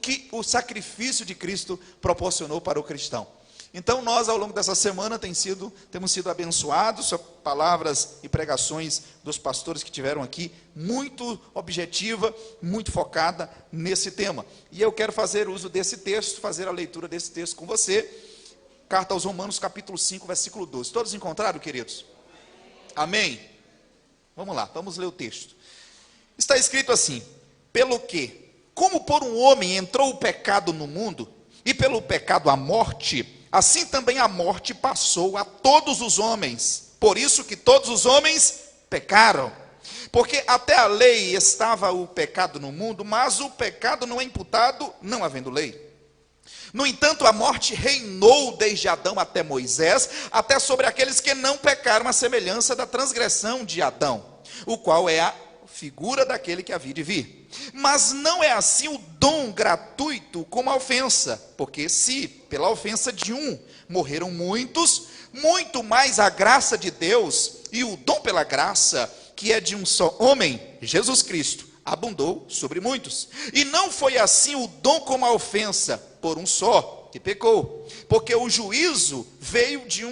que o sacrifício de Cristo proporcionou para o cristão. Então nós, ao longo dessa semana, temos sido abençoados, palavras e pregações dos pastores que tiveram aqui, muito objetiva, muito focada nesse tema. E eu quero fazer uso desse texto, fazer a leitura desse texto com você. Carta aos Romanos, capítulo 5, versículo 12. Todos encontraram, queridos? Amém? Vamos lá, vamos ler o texto. Está escrito assim: pelo que, como por um homem entrou o pecado no mundo, e pelo pecado a morte, assim também a morte passou a todos os homens. Por isso que todos os homens pecaram. Porque até a lei estava o pecado no mundo, mas o pecado não é imputado, não havendo lei. No entanto, a morte reinou desde Adão até Moisés, até sobre aqueles que não pecaram, à semelhança da transgressão de Adão, o qual é a figura daquele que havia de vir. Mas não é assim o dom gratuito como a ofensa, porque se pela ofensa de um morreram muitos, muito mais a graça de Deus e o dom pela graça, que é de um só homem, Jesus Cristo, abundou sobre muitos. E não foi assim o dom como a ofensa, por um só que pecou, porque o juízo veio de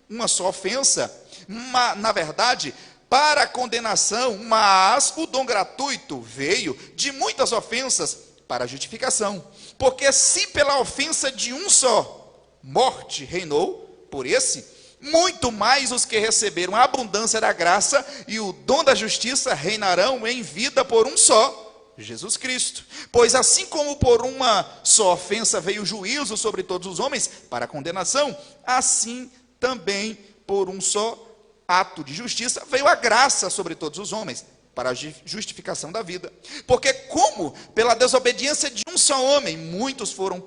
uma só ofensa, na verdade, para a condenação, mas o dom gratuito veio de muitas ofensas para a justificação. Porque se pela ofensa de um só, morte reinou, por esse, muito mais os que receberam a abundância da graça e o dom da justiça reinarão em vida por um só, Jesus Cristo. Pois assim como por uma só ofensa veio o juízo sobre todos os homens para a condenação, assim também por um só ato de justiça veio a graça sobre todos os homens para a justificação da vida. Porque como pela desobediência de um só homem muitos foram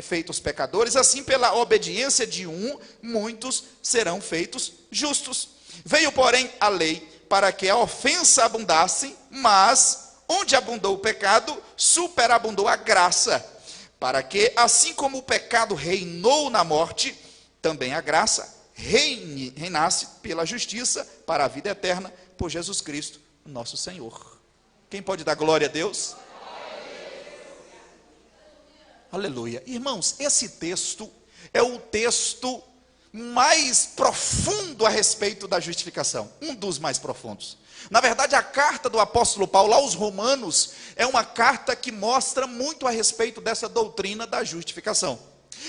feitos pecadores, assim pela obediência de um muitos serão feitos justos. Veio, porém, a lei para que a ofensa abundasse, mas onde abundou o pecado, superabundou a graça, para que assim como o pecado reinou na morte, também a graça reinasse pela justiça para a vida eterna por Jesus Cristo, nosso Senhor. Quem pode dar glória a Deus? Aleluia. Irmãos, esse texto é o texto mais profundo a respeito da justificação, um dos mais profundos. Na verdade, a carta do apóstolo Paulo aos Romanos é uma carta que mostra muito a respeito dessa doutrina da justificação.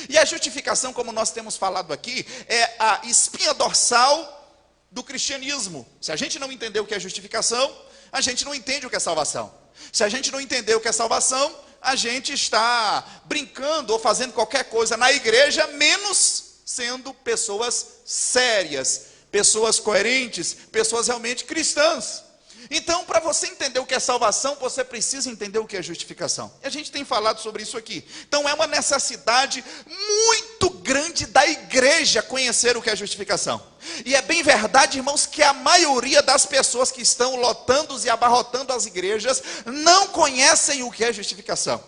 E a justificação, como nós temos falado aqui, é a espinha dorsal do cristianismo. Se a gente não entender o que é justificação, a gente não entende o que é salvação. Se a gente não entender o que é salvação, a gente está brincando ou fazendo qualquer coisa na igreja, menos sendo pessoas sérias, pessoas coerentes, pessoas realmente cristãs. Então, para você entender o que é salvação, você precisa entender o que é justificação. E a gente tem falado sobre isso aqui. Então, é uma necessidade muito grande da igreja conhecer o que é justificação. E é bem verdade, irmãos, que a maioria das pessoas que estão lotando e abarrotando as igrejas não conhecem o que é justificação.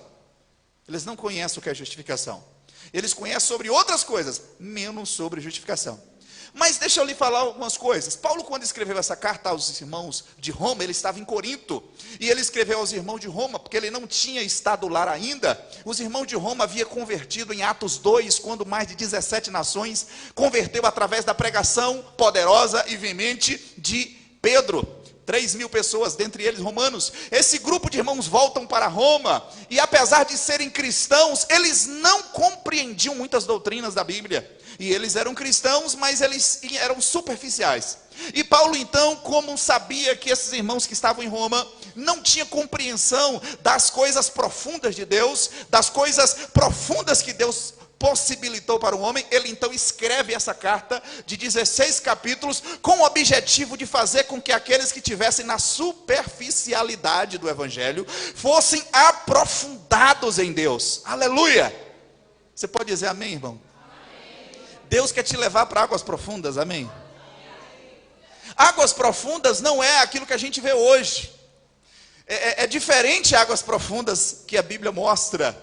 Eles não conhecem o que é justificação. Eles conhecem sobre outras coisas, menos sobre justificação. Mas deixa eu lhe falar algumas coisas. Paulo, quando escreveu essa carta aos irmãos de Roma, ele estava em Corinto. E ele escreveu aos irmãos de Roma, porque ele não tinha estado lá ainda. Os irmãos de Roma haviam convertido em Atos 2, quando mais de 17 nações converteu através da pregação poderosa e veemente de Pedro. 3.000 pessoas, dentre eles romanos. Esse grupo de irmãos voltam para Roma. E apesar de serem cristãos, eles não compreendiam muitas doutrinas da Bíblia. E eles eram cristãos, mas eles eram superficiais. E Paulo, então, como sabia que esses irmãos que estavam em Roma não tinham compreensão das coisas profundas de Deus, das coisas profundas que Deus possibilitou para o homem, ele então escreve essa carta de 16 capítulos com o objetivo de fazer com que aqueles que tivessem na superficialidade do evangelho fossem aprofundados em Deus. Aleluia! Você pode dizer amém, irmão? Deus quer te levar para águas profundas, amém? Águas profundas não é aquilo que a gente vê hoje. É diferente águas profundas que a Bíblia mostra.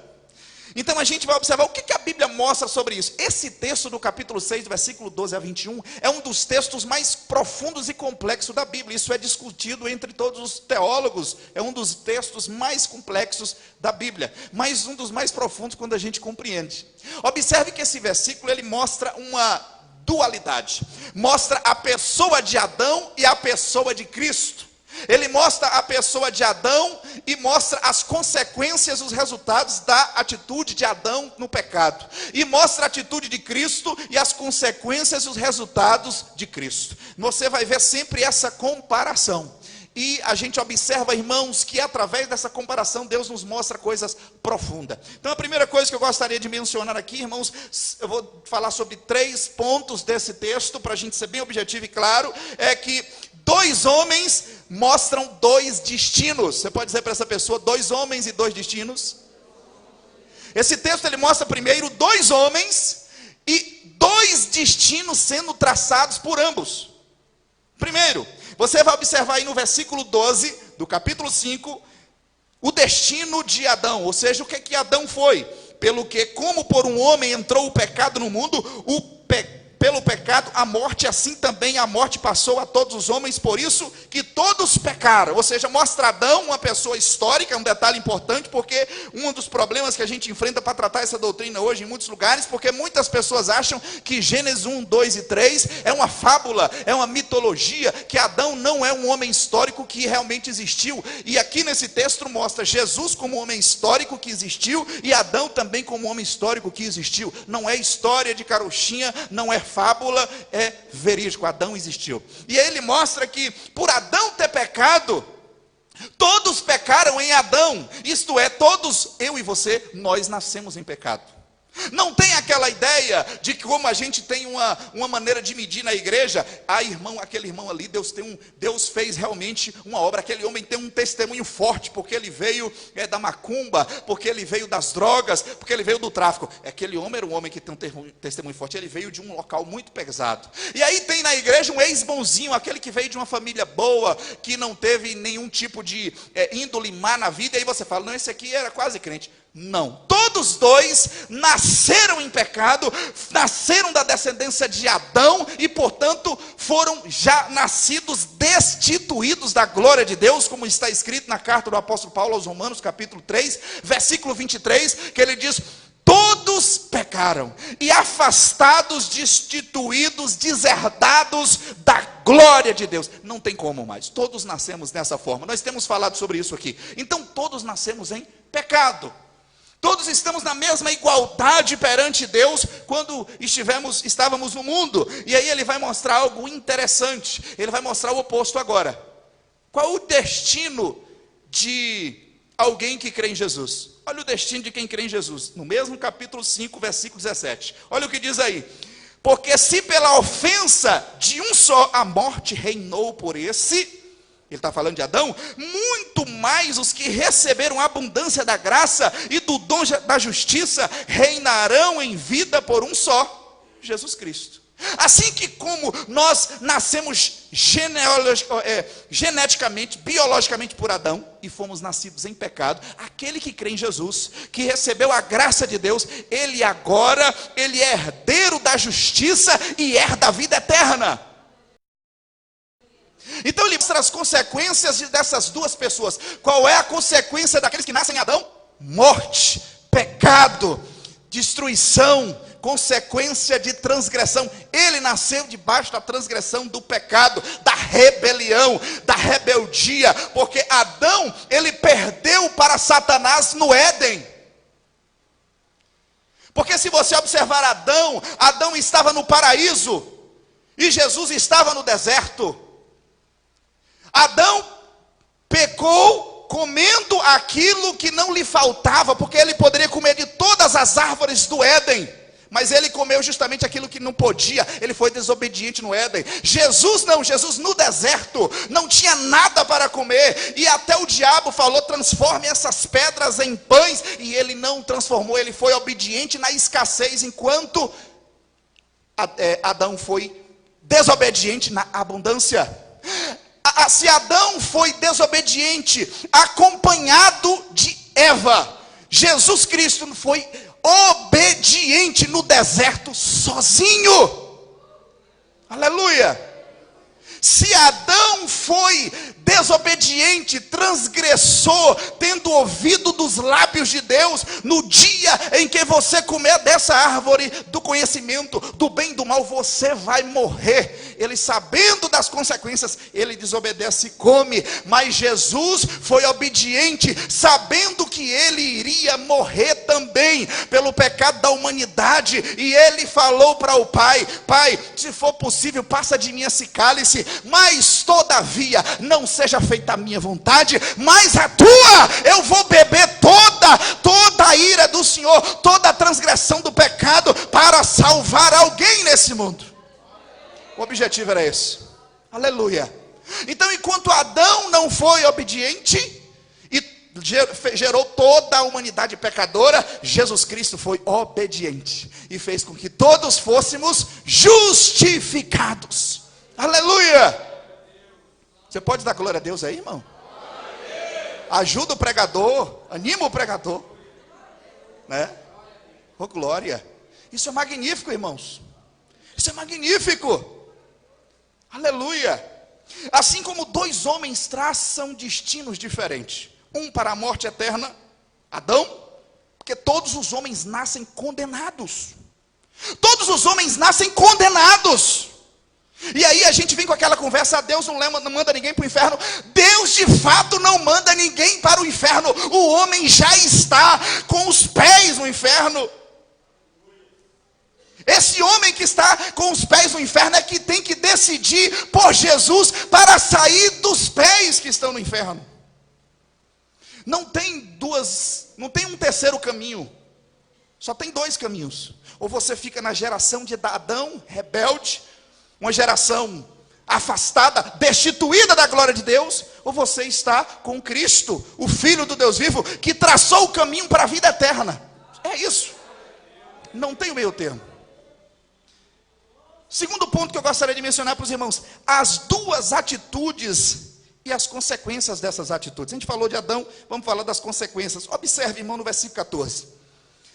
Então a gente vai observar o que a Bíblia mostra sobre isso. Esse texto do capítulo 6, do versículo 12 a 21, é um dos textos mais profundos e complexos da Bíblia. Isso é discutido entre todos os teólogos. É um dos textos mais complexos da Bíblia, mas um dos mais profundos quando a gente compreende. Observe que esse versículo ele mostra uma dualidade. Mostra a pessoa de Adão e a pessoa de Cristo. Ele mostra a pessoa de Adão e mostra as consequências, os resultados da atitude de Adão no pecado. E mostra a atitude de Cristo e as consequências e os resultados de Cristo. Você vai ver sempre essa comparação. E a gente observa, irmãos, que através dessa comparação Deus nos mostra coisas profundas. Então a primeira coisa que eu gostaria de mencionar aqui, irmãos, eu vou falar sobre 3 pontos desse texto, para a gente ser bem objetivo e claro, é que 2 homens mostram 2 destinos. Você pode dizer para essa pessoa, 2 homens e 2 destinos? Esse texto ele mostra primeiro 2 homens e 2 destinos sendo traçados por ambos. Primeiro, você vai observar aí no versículo 12 do capítulo 5, o destino de Adão, ou seja, o que Adão foi. Pelo que, como por um homem entrou o pecado no mundo, pelo pecado a morte, assim também a morte passou a todos os homens, por isso que todos pecaram. Ou seja, mostra Adão uma pessoa histórica, um detalhe importante, porque um dos problemas que a gente enfrenta para tratar essa doutrina hoje em muitos lugares, porque muitas pessoas acham que Gênesis 1, 2 e 3 é uma fábula, é uma mitologia, que Adão não é um homem histórico que realmente existiu. E aqui nesse texto mostra Jesus como um homem histórico que existiu, e Adão também como um homem histórico que existiu. Não é história de carochinha, não é fábula, é verídico. Adão existiu. E aí ele mostra que por Adão ter pecado, todos pecaram em Adão. Isto é, todos, eu e você, nós nascemos em pecado. Não tem aquela ideia de que como a gente tem uma maneira de medir na igreja, aquele irmão ali, Deus fez realmente uma obra, aquele homem tem um testemunho forte, porque ele veio da macumba, porque ele veio das drogas, porque ele veio do tráfico. Aquele homem era um homem que tem um testemunho forte, ele veio de um local muito pesado. E aí tem na igreja um ex-bonzinho, aquele que veio de uma família boa, que não teve nenhum tipo de índole má na vida, e aí você fala, não, esse aqui era quase crente. Não, todos 2 nasceram em pecado, nasceram da descendência de Adão e portanto foram já nascidos destituídos da glória de Deus, como está escrito na carta do apóstolo Paulo aos Romanos capítulo 3, versículo 23, que ele diz: todos pecaram e afastados, destituídos, deserdados da glória de Deus. Não tem como mais, todos nascemos dessa forma. Nós temos falado sobre isso aqui. Então todos nascemos em pecado. Todos estamos na mesma igualdade perante Deus quando estávamos no mundo. E aí ele vai mostrar algo interessante. Ele vai mostrar o oposto agora. Qual o destino de alguém que crê em Jesus? Olha o destino de quem crê em Jesus. No mesmo capítulo 5, versículo 17. Olha o que diz aí. Porque se pela ofensa de um só a morte reinou por esse... Ele está falando de Adão, muito mais os que receberam a abundância da graça e do dom da justiça reinarão em vida por um só, Jesus Cristo. Assim que como nós nascemos geneticamente, biologicamente por Adão e fomos nascidos em pecado, aquele que crê em Jesus, que recebeu a graça de Deus, ele é herdeiro da justiça e herda a vida eterna. Então ele mostra as consequências dessas 2 pessoas. Qual é a consequência daqueles que nascem em Adão? Morte, pecado, destruição, consequência de transgressão. Ele nasceu debaixo da transgressão do pecado, da rebelião, da rebeldia, porque Adão, ele perdeu para Satanás no Éden. Porque se você observar Adão estava no paraíso e Jesus estava no deserto. Adão pecou comendo aquilo que não lhe faltava, porque ele poderia comer de todas as árvores do Éden, mas ele comeu justamente aquilo que não podia. Ele foi desobediente no Éden. Jesus não, Jesus no deserto não tinha nada para comer, e até o diabo falou: transforme essas pedras em pães, e ele não transformou. Ele foi obediente na escassez, enquanto Adão foi desobediente na abundância. Se Adão foi desobediente, acompanhado de Eva, Jesus Cristo foi obediente no deserto sozinho. Aleluia! Se Adão foi desobediente, transgressor, tendo ouvido dos lábios de Deus, no dia em que você comer dessa árvore do conhecimento do bem e do mal, você vai morrer. Ele, sabendo das consequências, ele desobedece e come. Mas Jesus foi obediente, sabendo que ele iria morrer também pelo pecado da humanidade, e ele falou para o Pai: Pai, se for possível, passa de mim esse cálice, mas todavia não seja feita a minha vontade, mas a tua. Eu vou beber toda a ira do Senhor, toda a transgressão do pecado, para salvar alguém nesse mundo. O objetivo era esse. Aleluia. Então, enquanto Adão não foi obediente e gerou toda a humanidade pecadora, Jesus Cristo foi obediente e fez com que todos fôssemos justificados. Aleluia. Você pode dar glória a Deus aí, irmão? Ajuda o pregador, anima o pregador, né? Oh, glória. Isso é magnífico, irmãos. Isso é magnífico. Aleluia. Assim como dois homens traçam destinos diferentes, um para a morte eterna, Adão, porque todos os homens nascem condenados. Todos os homens nascem condenados. E aí a gente vem com aquela conversa: Deus não manda ninguém para o inferno. Deus de fato não manda ninguém para o inferno. O homem já está com os pés no inferno. Esse homem que está com os pés no inferno é que tem que decidir por Jesus para sair dos pés que estão no inferno. Não tem um terceiro caminho. Só tem dois caminhos. Ou você fica na geração de Adão, rebelde, uma geração afastada, destituída da glória de Deus, ou você está com Cristo, o Filho do Deus vivo, que traçou o caminho para a vida eterna. É isso. Não tem o meio termo. Segundo ponto que eu gostaria de mencionar para os irmãos: as duas atitudes e as consequências dessas atitudes. A gente falou de Adão, vamos falar das consequências. Observe, irmão, no versículo 14.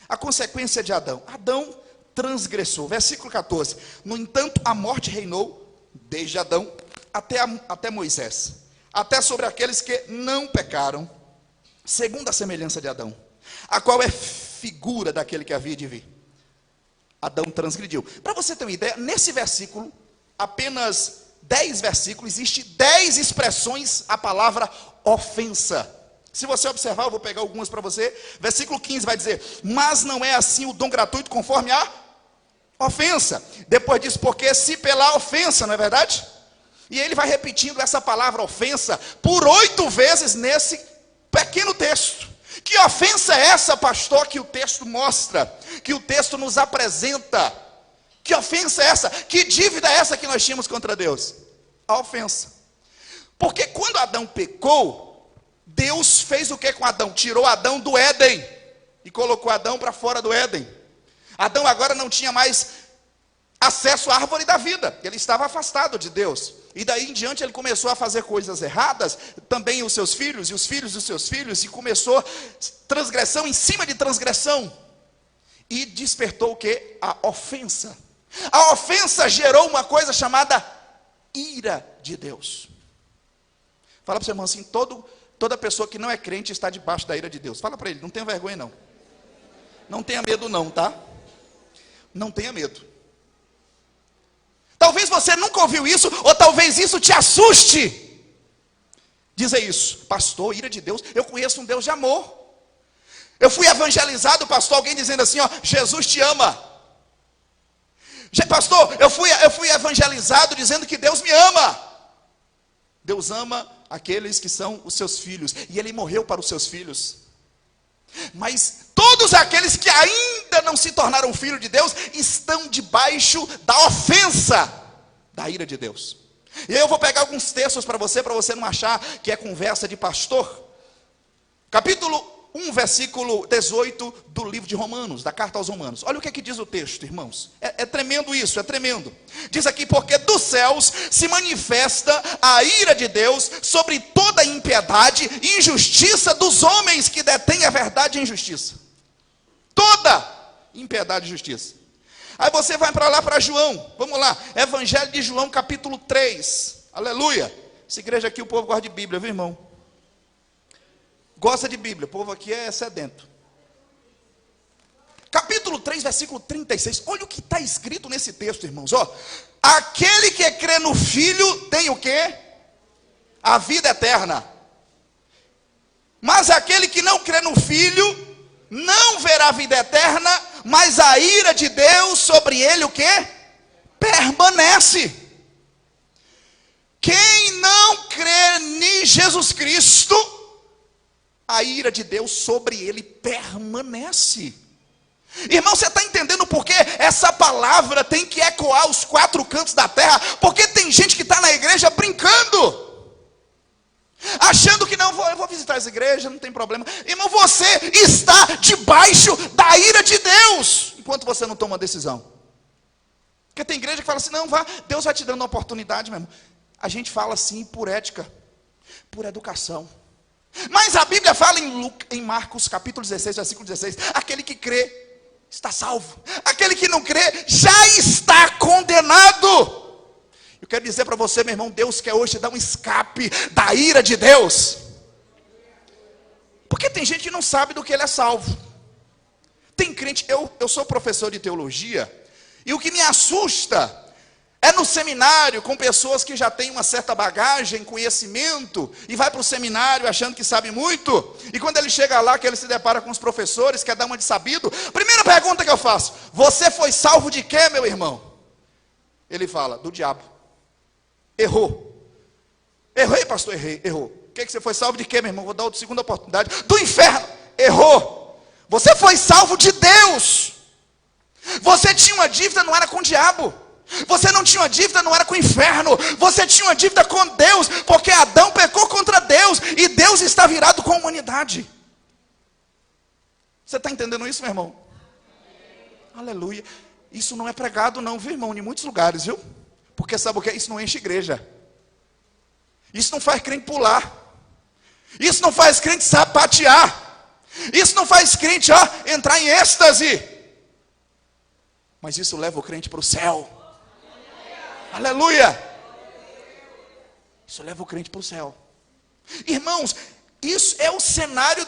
A consequência de Adão. Adão transgressou. Versículo 14. No entanto, a morte reinou desde Adão até Moisés, até sobre aqueles que não pecaram, segundo a semelhança de Adão, a qual é figura daquele que havia de vir. Adão transgrediu. Para você ter uma ideia, nesse versículo, apenas 10 versículos, existe 10 expressões a palavra ofensa. Se você observar, eu vou pegar algumas para você. Versículo 15 vai dizer: mas não é assim o dom gratuito conforme a ofensa. Depois diz: porque se pela ofensa, não é verdade? E ele vai repetindo essa palavra ofensa por 8 vezes nesse pequeno texto. Que ofensa é essa, pastor, que o texto mostra, que o texto nos apresenta? Que ofensa é essa? Que dívida é essa que nós tínhamos contra Deus? A ofensa. Porque quando Adão pecou, Deus fez o que com Adão? Tirou Adão do Éden e colocou Adão para fora do Éden. Adão agora não tinha mais acesso à árvore da vida, ele estava afastado de Deus. E daí em diante ele começou a fazer coisas erradas, também os seus filhos, e os filhos dos seus filhos, e começou transgressão em cima de transgressão. E despertou o que? A ofensa. A ofensa gerou uma coisa chamada ira de Deus. Fala para o seu irmão assim: toda pessoa que não é crente está debaixo da ira de Deus. Fala para ele, não tenha vergonha não. Não tenha medo não, tá? Não tenha medo. Talvez você nunca ouviu isso, ou talvez isso te assuste. Dizer isso: pastor, ira de Deus, eu conheço um Deus de amor. Eu fui evangelizado, pastor, alguém dizendo assim, ó, Jesus te ama. Pastor, eu fui evangelizado dizendo que Deus me ama. Deus ama aqueles que são os seus filhos, e Ele morreu para os seus filhos. Mas todos aqueles que ainda não se tornaram filho de Deus estão debaixo da ofensa da ira de Deus. E eu vou pegar alguns textos para você não achar que é conversa de pastor. Capítulo versículo 18 do livro de Romanos, da carta aos Romanos. Olha o que é que diz o texto, irmãos. É tremendo isso, é tremendo. Diz aqui: porque dos céus se manifesta a ira de Deus sobre toda a impiedade e injustiça dos homens que detêm a verdade e a injustiça. Toda impiedade e injustiça. Aí você vai para lá, para João. Vamos lá, Evangelho de João, capítulo 3. Aleluia. Essa igreja aqui, o povo gosta de Bíblia, viu, irmão? Gosta de Bíblia, o povo aqui é sedento. Capítulo 3, versículo 36. Olha o que está escrito nesse texto, irmãos. Ó, aquele que crê no Filho tem o quê? A vida eterna. Mas aquele que não crê no Filho não verá a vida eterna, mas a ira de Deus sobre ele o quê? Permanece. Quem não crê em Jesus Cristo, a ira de Deus sobre ele permanece. Irmão, você está entendendo por que essa palavra tem que ecoar os quatro cantos da terra? Porque tem gente que está na igreja brincando, achando que não, eu vou visitar essa igreja, não tem problema. Irmão, você está debaixo da ira de Deus, enquanto você não toma decisão. Porque tem igreja que fala assim: não, vá, Deus vai te dando uma oportunidade, meu irmão. A gente fala assim por ética, por educação. Mas a Bíblia fala em Marcos capítulo 16, versículo 16: aquele que crê está salvo, aquele que não crê já está condenado. Eu quero dizer para você, meu irmão, Deus quer hoje dar um escape da ira de Deus. Porque tem gente que não sabe do que ele é salvo. Tem crente, eu sou professor de teologia, e o que me assusta é no seminário, com pessoas que já têm uma certa bagagem, conhecimento, e vai para o seminário achando que sabe muito, e quando ele chega lá, que ele se depara com os professores, quer dar uma de sabido, primeira pergunta que eu faço: você foi salvo de quê, meu irmão? Ele fala: do diabo. Errou. Errei, pastor, errei, errou. O que você foi salvo de quê, meu irmão? Vou dar outra segunda oportunidade. Do inferno. Errou. Você foi salvo de Deus. Você tinha uma dívida, não era com o diabo. Você não tinha uma dívida, não era com o inferno. Você tinha uma dívida com Deus, porque Adão pecou contra Deus, e Deus está virado com a humanidade. Você está entendendo isso, meu irmão? Aleluia. Isso não é pregado não, viu, irmão? Em muitos lugares, viu? Porque sabe o que? Isso não enche igreja. Isso não faz crente pular. Isso não faz crente sapatear. Isso não faz crente, entrar em êxtase. Mas isso leva o crente para o céu. Aleluia. Isso leva o crente para o céu. Irmãos, isso é o cenário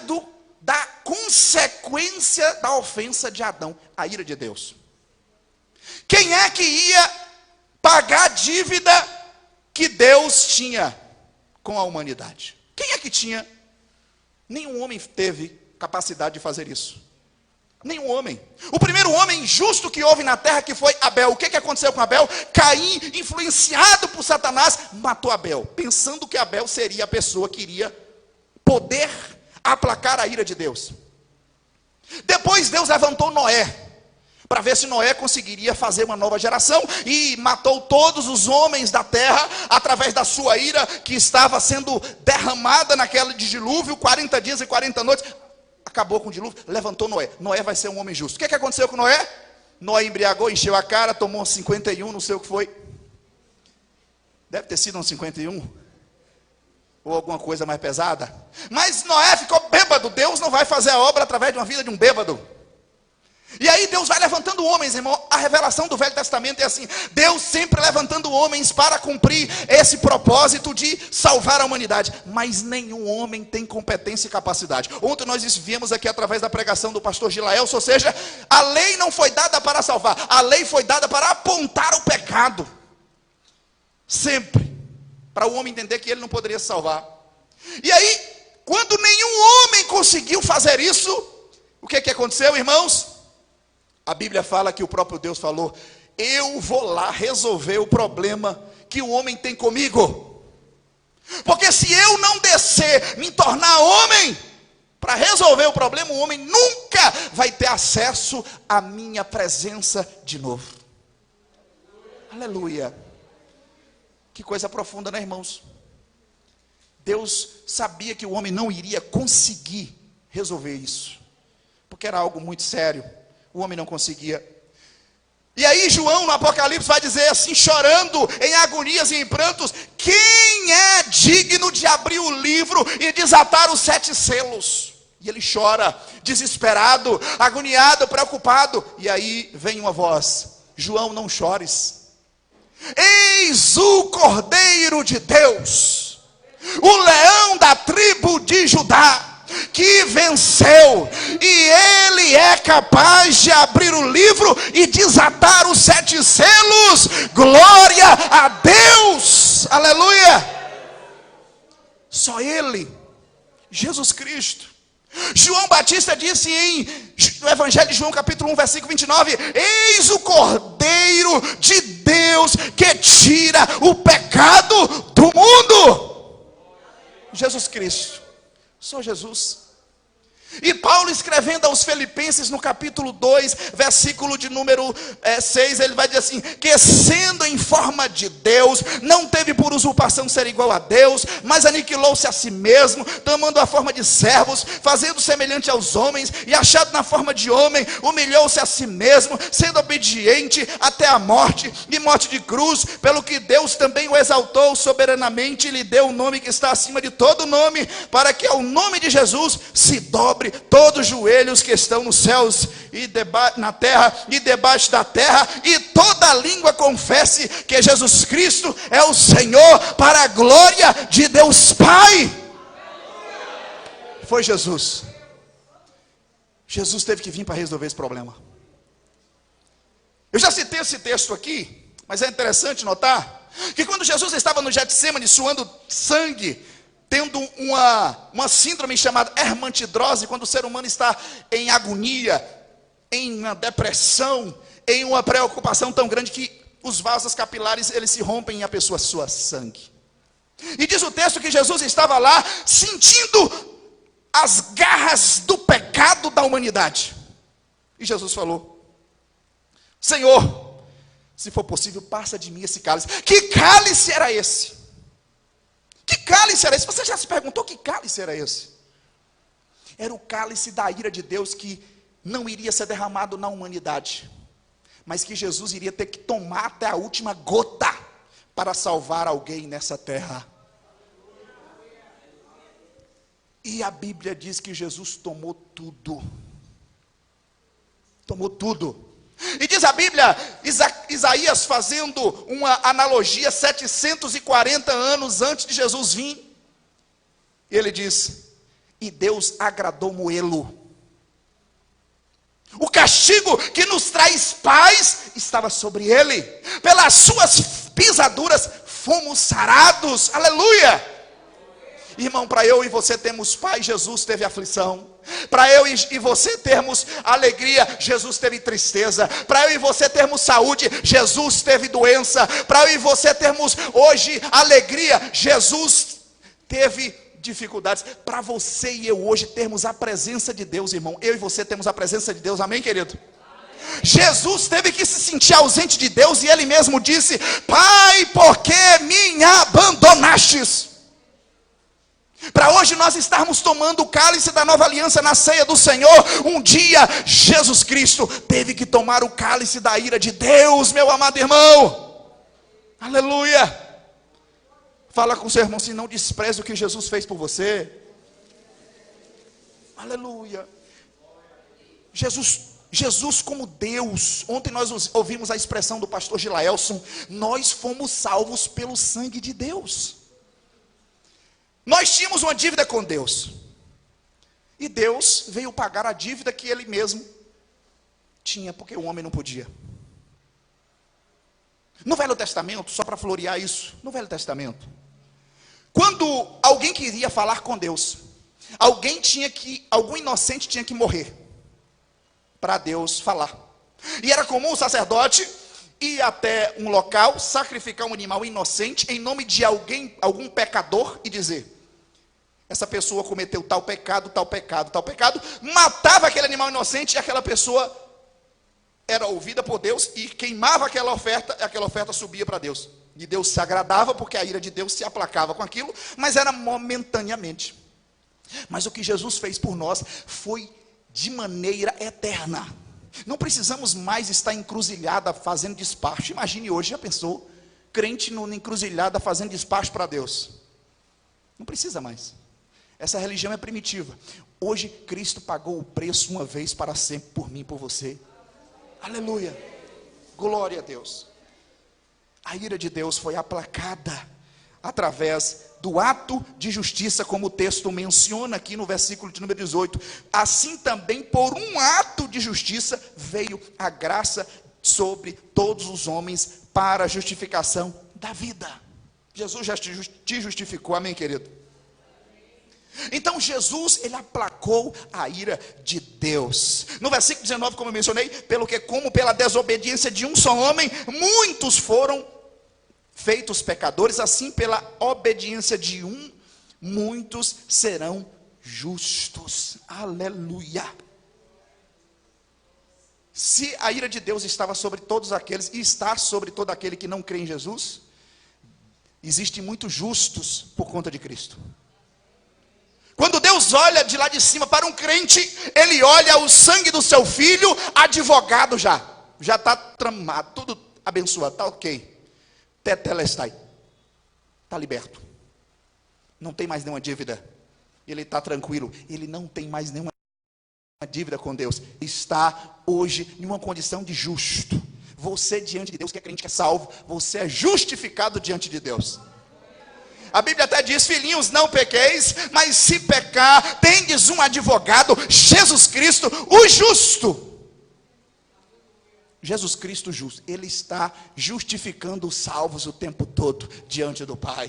da consequência da ofensa de Adão, a ira de Deus. Quem é que ia pagar a dívida que Deus tinha com a humanidade? Quem é que tinha? Nenhum homem teve capacidade de fazer isso. Nenhum homem. O primeiro homem justo que houve na terra, que foi Abel. O que aconteceu com Abel? Caim, influenciado por Satanás, matou Abel, pensando que Abel seria a pessoa que iria poder aplacar a ira de Deus. Depois Deus levantou Noé, para ver se Noé conseguiria fazer uma nova geração, e matou todos os homens da terra, através da sua ira, que estava sendo derramada naquela de dilúvio, 40 dias e 40 noites, acabou com o dilúvio, levantou Noé. Noé vai ser um homem justo. O que aconteceu com Noé? Noé embriagou, encheu a cara, tomou 51, não sei o que foi. Deve ter sido um 51, ou alguma coisa mais pesada. Mas Noé ficou bêbado. Deus não vai fazer a obra através de uma vida de um bêbado. E aí Deus vai levantando homens, irmão. A revelação do Velho Testamento é assim: Deus sempre levantando homens para cumprir esse propósito de salvar a humanidade. Mas nenhum homem tem competência e capacidade. Ontem nós viemos aqui através da pregação do pastor Gilaelson, ou seja, a lei não foi dada para salvar, a lei foi dada para apontar o pecado. Sempre. Para o homem entender que ele não poderia se salvar. E aí, quando nenhum homem conseguiu fazer isso, o que aconteceu, irmãos? A Bíblia fala que o próprio Deus falou: eu vou lá resolver o problema que o homem tem comigo. Porque se eu não descer, me tornar homem, para resolver o problema, o homem nunca vai ter acesso à minha presença de novo. Aleluia. Que coisa profunda, né, irmãos? Deus sabia que o homem não iria conseguir resolver isso, porque era algo muito sério, o homem não conseguia. E aí João no Apocalipse vai dizer assim, chorando, em agonias e em prantos: quem é digno de abrir o livro e desatar os 7 selos? E ele chora, desesperado, agoniado, preocupado. E aí vem uma voz: João, não chores, eis o Cordeiro de Deus, o leão da tribo de Judá, que venceu, e ele é capaz de abrir o livro e desatar os 7 selos. Glória a Deus, aleluia. Só ele, Jesus Cristo. João Batista disse no Evangelho de João capítulo 1 versículo 29, eis o Cordeiro de Deus que tira o pecado do mundo. Jesus Cristo, só Jesus. E Paulo, escrevendo aos Filipenses no capítulo 2, versículo de número 6, ele vai dizer assim: que sendo em forma de Deus, não teve por usurpação ser igual a Deus, mas aniquilou-se a si mesmo, tomando a forma de servos, fazendo semelhante aos homens, e achado na forma de homem, humilhou-se a si mesmo, sendo obediente até a morte, e morte de cruz, pelo que Deus também o exaltou soberanamente, e lhe deu o nome que está acima de todo nome, para que ao nome de Jesus se dobre todos os joelhos que estão nos céus e na terra e debaixo da terra, e toda língua confesse que Jesus Cristo é o Senhor, para a glória de Deus Pai. Foi Jesus. Jesus teve que vir para resolver esse problema. Eu já citei esse texto aqui, mas é interessante notar que quando Jesus estava no Getsêmani suando sangue, tendo uma síndrome chamada hermantidrose, quando o ser humano está em agonia, em uma depressão, em uma preocupação tão grande que os vasos capilares eles se rompem e a pessoa sua sangue. E diz o texto que Jesus estava lá sentindo as garras do pecado da humanidade. E Jesus falou: Senhor, se for possível, passa de mim esse cálice. Que cálice era esse? Que cálice era esse? Você já se perguntou que cálice era esse? Era o cálice da ira de Deus, que não iria ser derramado na humanidade, mas que Jesus iria ter que tomar até a última gota para salvar alguém nessa terra. E a Bíblia diz que Jesus tomou tudo. Tomou tudo. E diz a Bíblia, Isaías fazendo uma analogia 740 anos antes de Jesus vir, ele diz: e Deus agradou moê-lo. O castigo que nos traz paz estava sobre ele, pelas suas pisaduras fomos sarados. Aleluia. Irmão, para eu e você termos paz, Jesus teve aflição. Para eu e você termos alegria, Jesus teve tristeza. Para eu e você termos saúde, Jesus teve doença. Para eu e você termos hoje alegria, Jesus teve dificuldades. Para você e eu hoje termos a presença de Deus, irmão, eu e você temos a presença de Deus, amém, querido? Jesus teve que se sentir ausente de Deus, e ele mesmo disse: Pai, por que me abandonastes? Para hoje nós estarmos tomando o cálice da nova aliança na ceia do Senhor, um dia Jesus Cristo teve que tomar o cálice da ira de Deus, meu amado irmão. Aleluia. Fala com o seu irmão assim: não despreze o que Jesus fez por você. Aleluia. Jesus como Deus. Ontem nós ouvimos a expressão do pastor Gilaelson: nós fomos salvos pelo sangue de Deus. Nós tínhamos uma dívida com Deus, e Deus veio pagar a dívida que ele mesmo tinha, porque o homem não podia. No Velho Testamento, só para florear isso, no Velho Testamento, quando alguém queria falar com Deus, algum inocente tinha que morrer para Deus falar. E era comum o sacerdote ir até um local, sacrificar um animal inocente em nome de algum pecador, e dizer: essa pessoa cometeu tal pecado, tal pecado, tal pecado. Matava aquele animal inocente, e aquela pessoa era ouvida por Deus, e queimava aquela oferta subia para Deus. E Deus se agradava, porque a ira de Deus se aplacava com aquilo, mas era momentaneamente. Mas o que Jesus fez por nós foi de maneira eterna. Não precisamos mais estar encruzilhada fazendo despacho. Imagine hoje, já pensou? Crente numa encruzilhada fazendo despacho para Deus. Não precisa mais. Essa religião é primitiva. Hoje Cristo pagou o preço uma vez para sempre por mim e por você. Aleluia. Glória a Deus. A ira de Deus foi aplacada através do ato de justiça, como o texto menciona aqui no versículo de número 18. Assim também, por um ato de justiça, veio a graça sobre todos os homens para a justificação da vida. Jesus já te justificou, amém, querido? Então Jesus, ele aplacou a ira de Deus. No versículo 19, como eu mencionei, pelo que como pela desobediência de um só homem, muitos foram feitos pecadores, assim pela obediência de um, muitos serão justos. Aleluia. Se a ira de Deus estava sobre todos aqueles, e está sobre todo aquele que não crê em Jesus, existem muitos justos por conta de Cristo. Quando Deus olha de lá de cima para um crente, Ele olha o sangue do seu filho, advogado já está tramado, tudo abençoado, está ok. Tetelestai, está liberto, não tem mais nenhuma dívida, ele está tranquilo, ele não tem mais nenhuma dívida com Deus, está hoje em uma condição de justo. Você diante de Deus, que é crente, que é salvo, você é justificado diante de Deus. A Bíblia até diz: filhinhos, não pequeis, mas se pecar, tendes um advogado, Jesus Cristo, o justo. Jesus Cristo justo, Ele está justificando os salvos o tempo todo diante do Pai.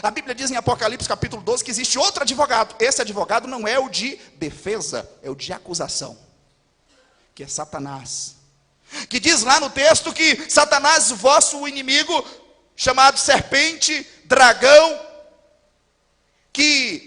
A Bíblia diz em Apocalipse capítulo 12 que existe outro advogado. Esse advogado não é o de defesa, é o de acusação, que é Satanás. Que diz lá no texto que Satanás, vosso inimigo, chamado serpente, dragão, que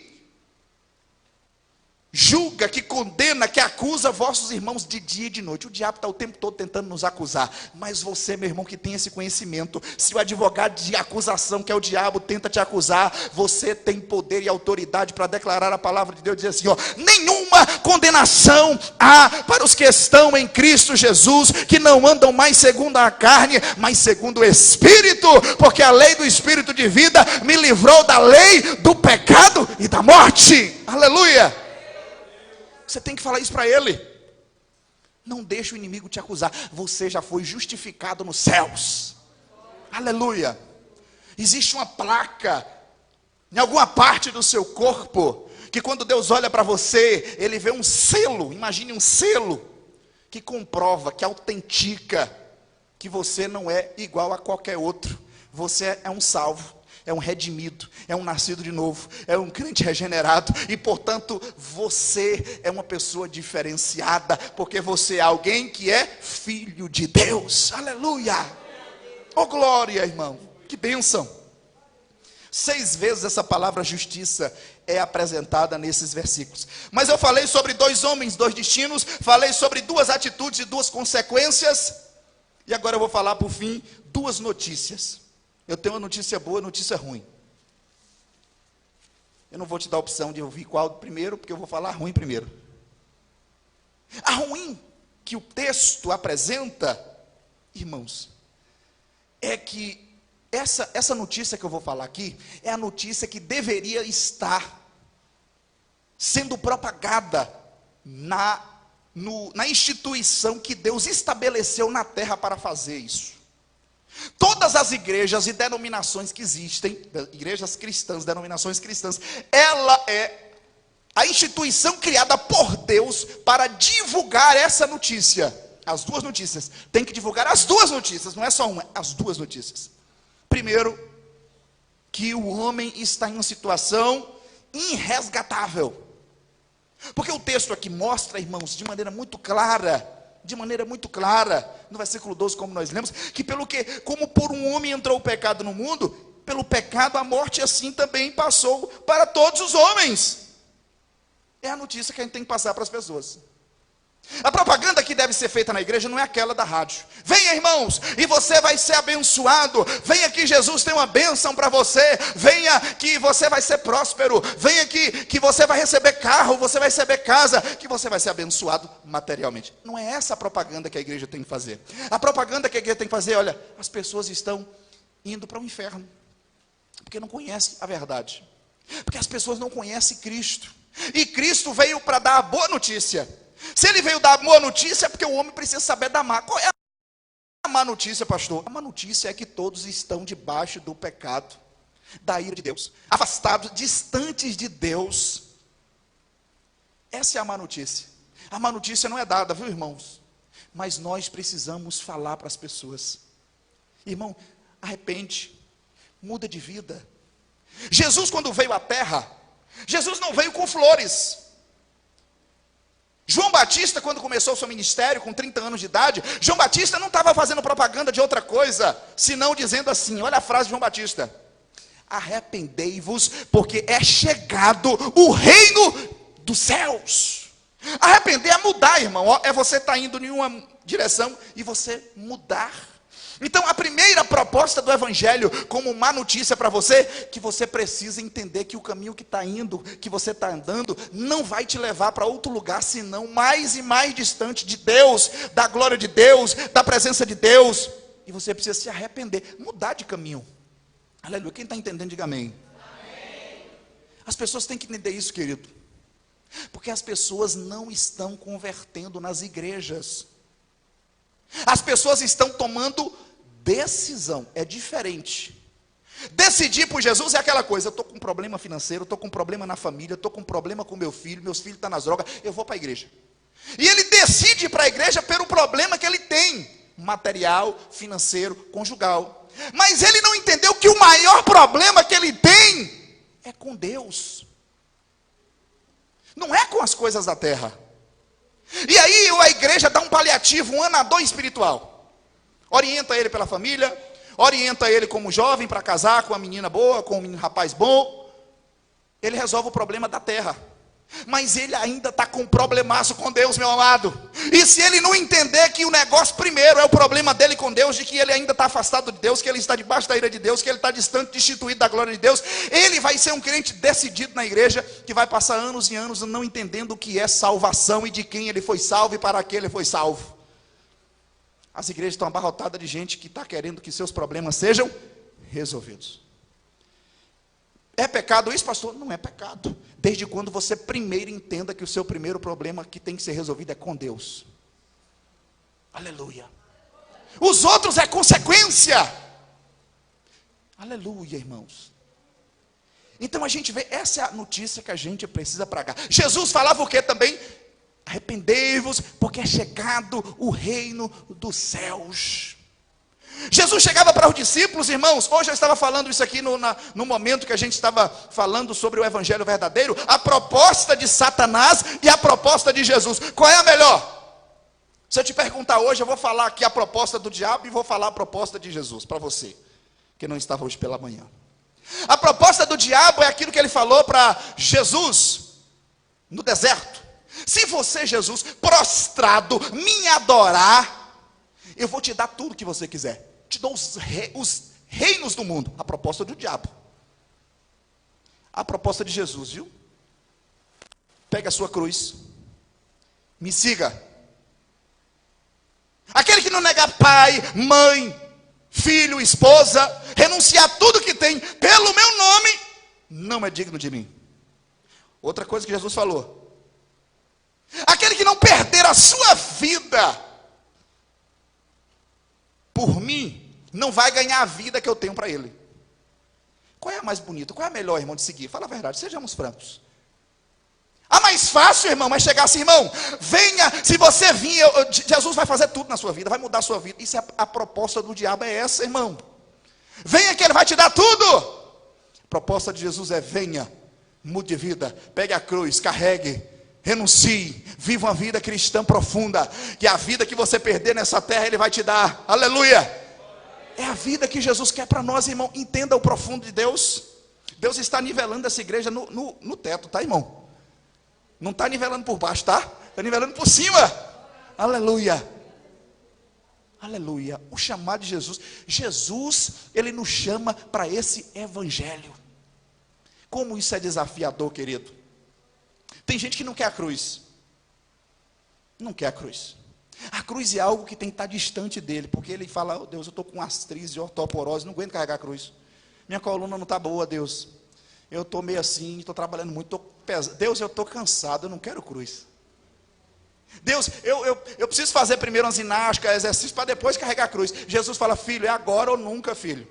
julga, que condena, que acusa vossos irmãos de dia e de noite. O diabo está o tempo todo tentando nos acusar, mas você, meu irmão, que tem esse conhecimento, se o advogado de acusação, que é o diabo, tenta te acusar, você tem poder e autoridade para declarar a palavra de Deus, dizer assim, ó: nenhuma condenação há para os que estão em Cristo Jesus, que não andam mais segundo a carne, mas segundo o Espírito, porque a lei do Espírito de vida me livrou da lei do pecado e da morte. Aleluia. Você tem que falar isso para ele. Não deixe o inimigo te acusar. Você já foi justificado nos céus. Aleluia. Existe uma placa em alguma parte do seu corpo, que quando Deus olha para você, Ele vê um selo. Imagine um selo que comprova, que autentica que você não é igual a qualquer outro. Você é um salvo, é um redimido, é um nascido de novo, é um crente regenerado, e portanto você é uma pessoa diferenciada, porque você é alguém que é filho de Deus. Aleluia. Oh glória, irmão, que bênção. 6 vezes essa palavra justiça é apresentada nesses versículos. Mas eu falei sobre 2 homens, 2 destinos, falei sobre 2 atitudes e 2 consequências, e agora eu vou falar por fim 2 notícias. Eu tenho uma notícia boa e notícia ruim. Eu não vou te dar a opção de ouvir qual primeiro, porque eu vou falar ruim primeiro. A ruim que o texto apresenta, irmãos, é que essa notícia que eu vou falar aqui, é a notícia que deveria estar sendo propagada na instituição que Deus estabeleceu na terra para fazer isso. Todas as igrejas e denominações que existem, igrejas cristãs, denominações cristãs, ela é a instituição criada por Deus para divulgar essa notícia. As 2 notícias. Tem que divulgar as 2 notícias, não é só uma, as 2 notícias. Primeiro, que o homem está em uma situação irresgatável. Porque o texto aqui mostra, irmãos, de maneira muito clara, no versículo 12, como nós lemos, que como por um homem entrou o pecado no mundo, pelo pecado a morte assim também passou para todos os homens. É a notícia que a gente tem que passar para as pessoas. A propaganda que deve ser feita na igreja não é aquela da rádio. Venha, irmãos, e você vai ser abençoado. Venha que Jesus tem uma bênção para você. Venha que você vai ser próspero. Venha que você vai receber carro, você vai receber casa, que você vai ser abençoado materialmente. Não é essa a propaganda que a igreja tem que fazer. A propaganda que a igreja tem que fazer, olha, as pessoas estão indo para o inferno, porque não conhecem a verdade. Porque as pessoas não conhecem Cristo. E Cristo veio para dar a boa notícia. Se ele veio dar a boa notícia, é porque o homem precisa saber da má. Qual é a má notícia, pastor? A má notícia é que todos estão debaixo do pecado, da ira de Deus, afastados, distantes de Deus. Essa é a má notícia. A má notícia não é dada, viu, irmãos? Mas nós precisamos falar para as pessoas. Irmão, arrepende, muda de vida. Jesus, quando veio à terra, Jesus não veio com flores. João Batista, quando começou o seu ministério, com 30 anos de idade, João Batista não estava fazendo propaganda de outra coisa, senão dizendo assim, olha a frase de João Batista: arrependei-vos, porque é chegado o reino dos céus. Arrepender é mudar, irmão, é você estar indo em uma direção e você mudar. Então a primeira proposta do evangelho, como má notícia para você, que você precisa entender que o caminho que está indo, que você está andando, não vai te levar para outro lugar, senão mais e mais distante de Deus, da glória de Deus, da presença de Deus. E você precisa se arrepender, mudar de caminho. Aleluia, quem está entendendo, diga amém. Amém. As pessoas têm que entender isso, querido, porque as pessoas não estão convertendo nas igrejas. As pessoas estão tomando decisão, é diferente. Decidir por Jesus é aquela coisa: eu estou com um problema financeiro, estou com um problema na família, estou com um problema com meu filho, meus filhos estão nas drogas, eu vou para a igreja. E ele decide ir para a igreja pelo problema que ele tem, material, financeiro, conjugal. Mas ele não entendeu que o maior problema que ele tem é com Deus, não é com as coisas da terra. E aí a igreja dá um paliativo, um anador espiritual. Orienta ele pela família, orienta ele como jovem para casar com uma menina boa, com um rapaz bom. Ele resolve o problema da terra. Mas ele ainda está com um problemaço com Deus, meu amado. E se ele não entender que o negócio primeiro é o problema dele com Deus, de que ele ainda está afastado de Deus, que ele está debaixo da ira de Deus, que ele está distante, destituído da glória de Deus, ele vai ser um crente decidido na igreja, que vai passar anos e anos não entendendo o que é salvação, e de quem ele foi salvo e para que ele foi salvo. As igrejas estão abarrotadas de gente que está querendo que seus problemas sejam resolvidos. É pecado isso, pastor? Não é pecado, desde quando você primeiro entenda que o seu primeiro problema que tem que ser resolvido é com Deus. Aleluia. Os outros é consequência. Aleluia, irmãos. Então a gente vê, essa é a notícia que a gente precisa pregar. Jesus falava o que também? Arrependei-vos, porque é chegado o reino dos céus. Jesus chegava para os discípulos, irmãos. Hoje eu estava falando isso aqui no momento que a gente estava falando sobre o evangelho verdadeiro. A proposta de Satanás e a proposta de Jesus, qual é a melhor? Se eu te perguntar hoje, eu vou falar aqui a proposta do diabo e vou falar a proposta de Jesus para você, que não estava hoje pela manhã. A proposta do diabo é aquilo que ele falou para Jesus no deserto: se você, Jesus, prostrado, me adorar, eu vou te dar tudo que você quiser. Te dou os reinos do mundo. A proposta do diabo. A proposta de Jesus, viu? Pega a sua cruz, me siga. Aquele que não nega pai, mãe, filho, esposa, renunciar tudo que tem pelo meu nome, não é digno de mim. Outra coisa que Jesus falou: aquele que não perder a sua vida por mim, não vai ganhar a vida que eu tenho para ele. Qual é a mais bonita? Qual é a melhor, irmão, de seguir? Fala a verdade, sejamos francos. A mais fácil, irmão, é chegar assim: irmão, venha, se você vir, Jesus vai fazer tudo na sua vida, vai mudar a sua vida. Isso é a proposta do diabo, é essa, irmão. Venha que ele vai te dar tudo. A proposta de Jesus é: venha, mude de vida, pegue a cruz, carregue, renuncie, viva uma vida cristã profunda, que a vida que você perder nessa terra, ele vai te dar. Aleluia. É a vida que Jesus quer para nós, irmão. Entenda o profundo de Deus. Deus está nivelando essa igreja no teto, tá, irmão? Não está nivelando por baixo, tá? Está nivelando por cima. Aleluia. Aleluia. O chamado de Jesus. Jesus, ele nos chama para esse evangelho. Como isso é desafiador, querido. Tem gente que não quer a cruz. Não quer a cruz. A cruz é algo que tem que estar distante dele, porque ele fala: oh, Deus, eu estou com artrite, osteoporose, não aguento carregar a cruz. Minha coluna não está boa, Deus. Eu estou meio assim, estou trabalhando muito, estou pesado. Deus, eu estou cansado, eu não quero cruz. Deus, eu preciso fazer primeiro uma ginástica, exercício, para depois carregar a cruz. Jesus fala: filho, é agora ou nunca, filho.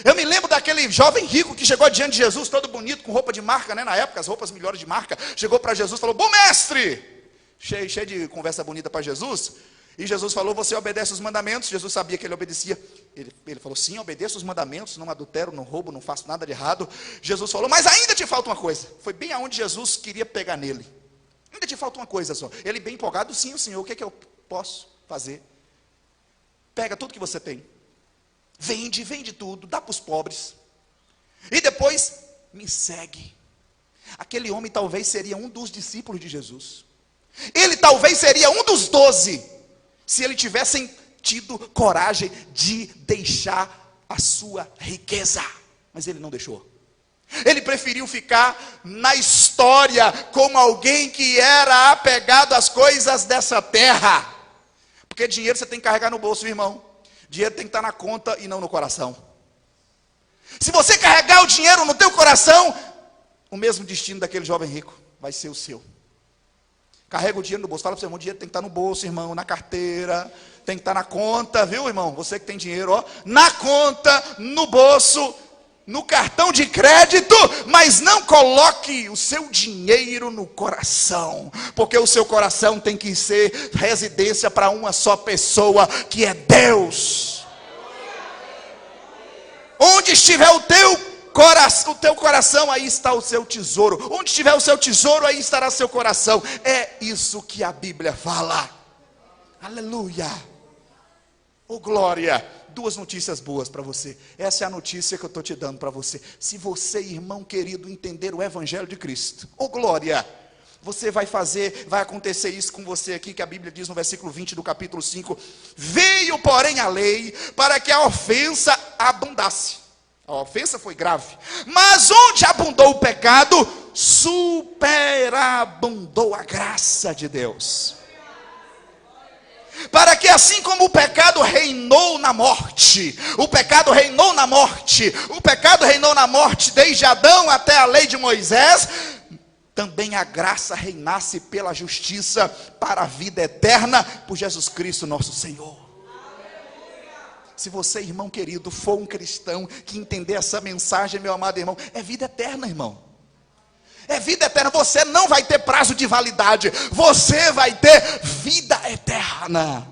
Eu me lembro daquele jovem rico que chegou diante de Jesus, todo bonito, com roupa de marca, né? Na época, as roupas melhores de marca. Chegou para Jesus e falou: bom mestre! Cheio de conversa bonita para Jesus. E Jesus falou: você obedece os mandamentos? Jesus sabia que ele obedecia. Ele falou: sim, obedeço os mandamentos, não adultero, não roubo, não faço nada de errado. Jesus falou: mas ainda te falta uma coisa. Foi bem aonde Jesus queria pegar nele. Ainda te falta uma coisa só. Ele bem empolgado: sim, Senhor, o que é que eu posso fazer? Pega tudo que você tem. Vende tudo, dá para os pobres. E depois me segue. Aquele homem talvez seria um dos discípulos de Jesus. Ele talvez seria um dos 12, se ele tivessem tido coragem de deixar a sua riqueza. Mas ele não deixou. Ele preferiu ficar na história como alguém que era apegado às coisas dessa terra. Porque dinheiro você tem que carregar no bolso, irmão. Dinheiro tem que estar na conta e não no coração. Se você carregar o dinheiro no teu coração, o mesmo destino daquele jovem rico vai ser o seu. Carrega o dinheiro no bolso. Fala para o seu irmão: o dinheiro tem que estar no bolso, irmão, na carteira, tem que estar na conta, viu, irmão? Você que tem dinheiro, ó, na conta, no bolso, no cartão de crédito, mas não coloque o seu dinheiro no coração, porque o seu coração tem que ser residência para uma só pessoa, que é Deus. Onde estiver o teu coração, aí está o seu tesouro. Onde estiver o seu tesouro, aí estará seu coração. É isso que a Bíblia fala. Aleluia. Oh glória. Duas notícias boas para você. Essa é a notícia que eu estou te dando para você. Se você, irmão querido, entender o Evangelho de Cristo, oh glória, você vai acontecer isso com você aqui, que a Bíblia diz no versículo 20 do capítulo 5. Veio, porém, a lei para que a ofensa abundasse. A ofensa foi grave. Mas onde abundou o pecado, superabundou a graça de Deus. Para que assim como o pecado reinou na morte, o pecado reinou na morte desde Adão até a lei de Moisés, também a graça reinasse pela justiça para a vida eterna, por Jesus Cristo nosso Senhor. Se você, irmão querido, for um cristão que entender essa mensagem, meu amado irmão, é vida eterna, irmão. É vida eterna. Você não vai ter prazo de validade, você vai ter vida eterna.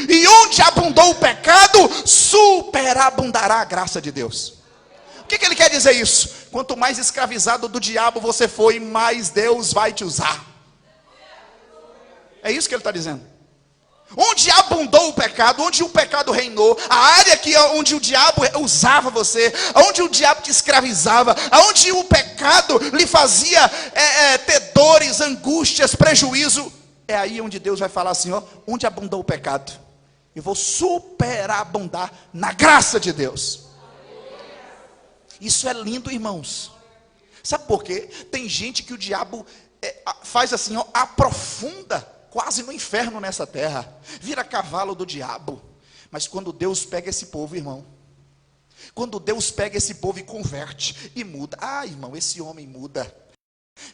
E onde abundou o pecado, superabundará a graça de Deus. O que ele quer dizer isso? Quanto mais escravizado do diabo você for, mais Deus vai te usar. É isso que ele está dizendo. Onde abundou o pecado, onde o pecado reinou, a área onde o diabo usava você, onde o diabo te escravizava, onde o pecado lhe fazia ter dores, angústias, prejuízo, é aí onde Deus vai falar assim: ó, onde abundou o pecado, eu vou superabundar na graça de Deus. Isso é lindo, irmãos. Sabe por quê? Tem gente que o diabo faz assim, ó, aprofunda quase no inferno nessa terra, vira cavalo do diabo. Mas quando Deus pega esse povo, irmão, quando Deus pega esse povo e converte e muda, irmão, esse homem muda,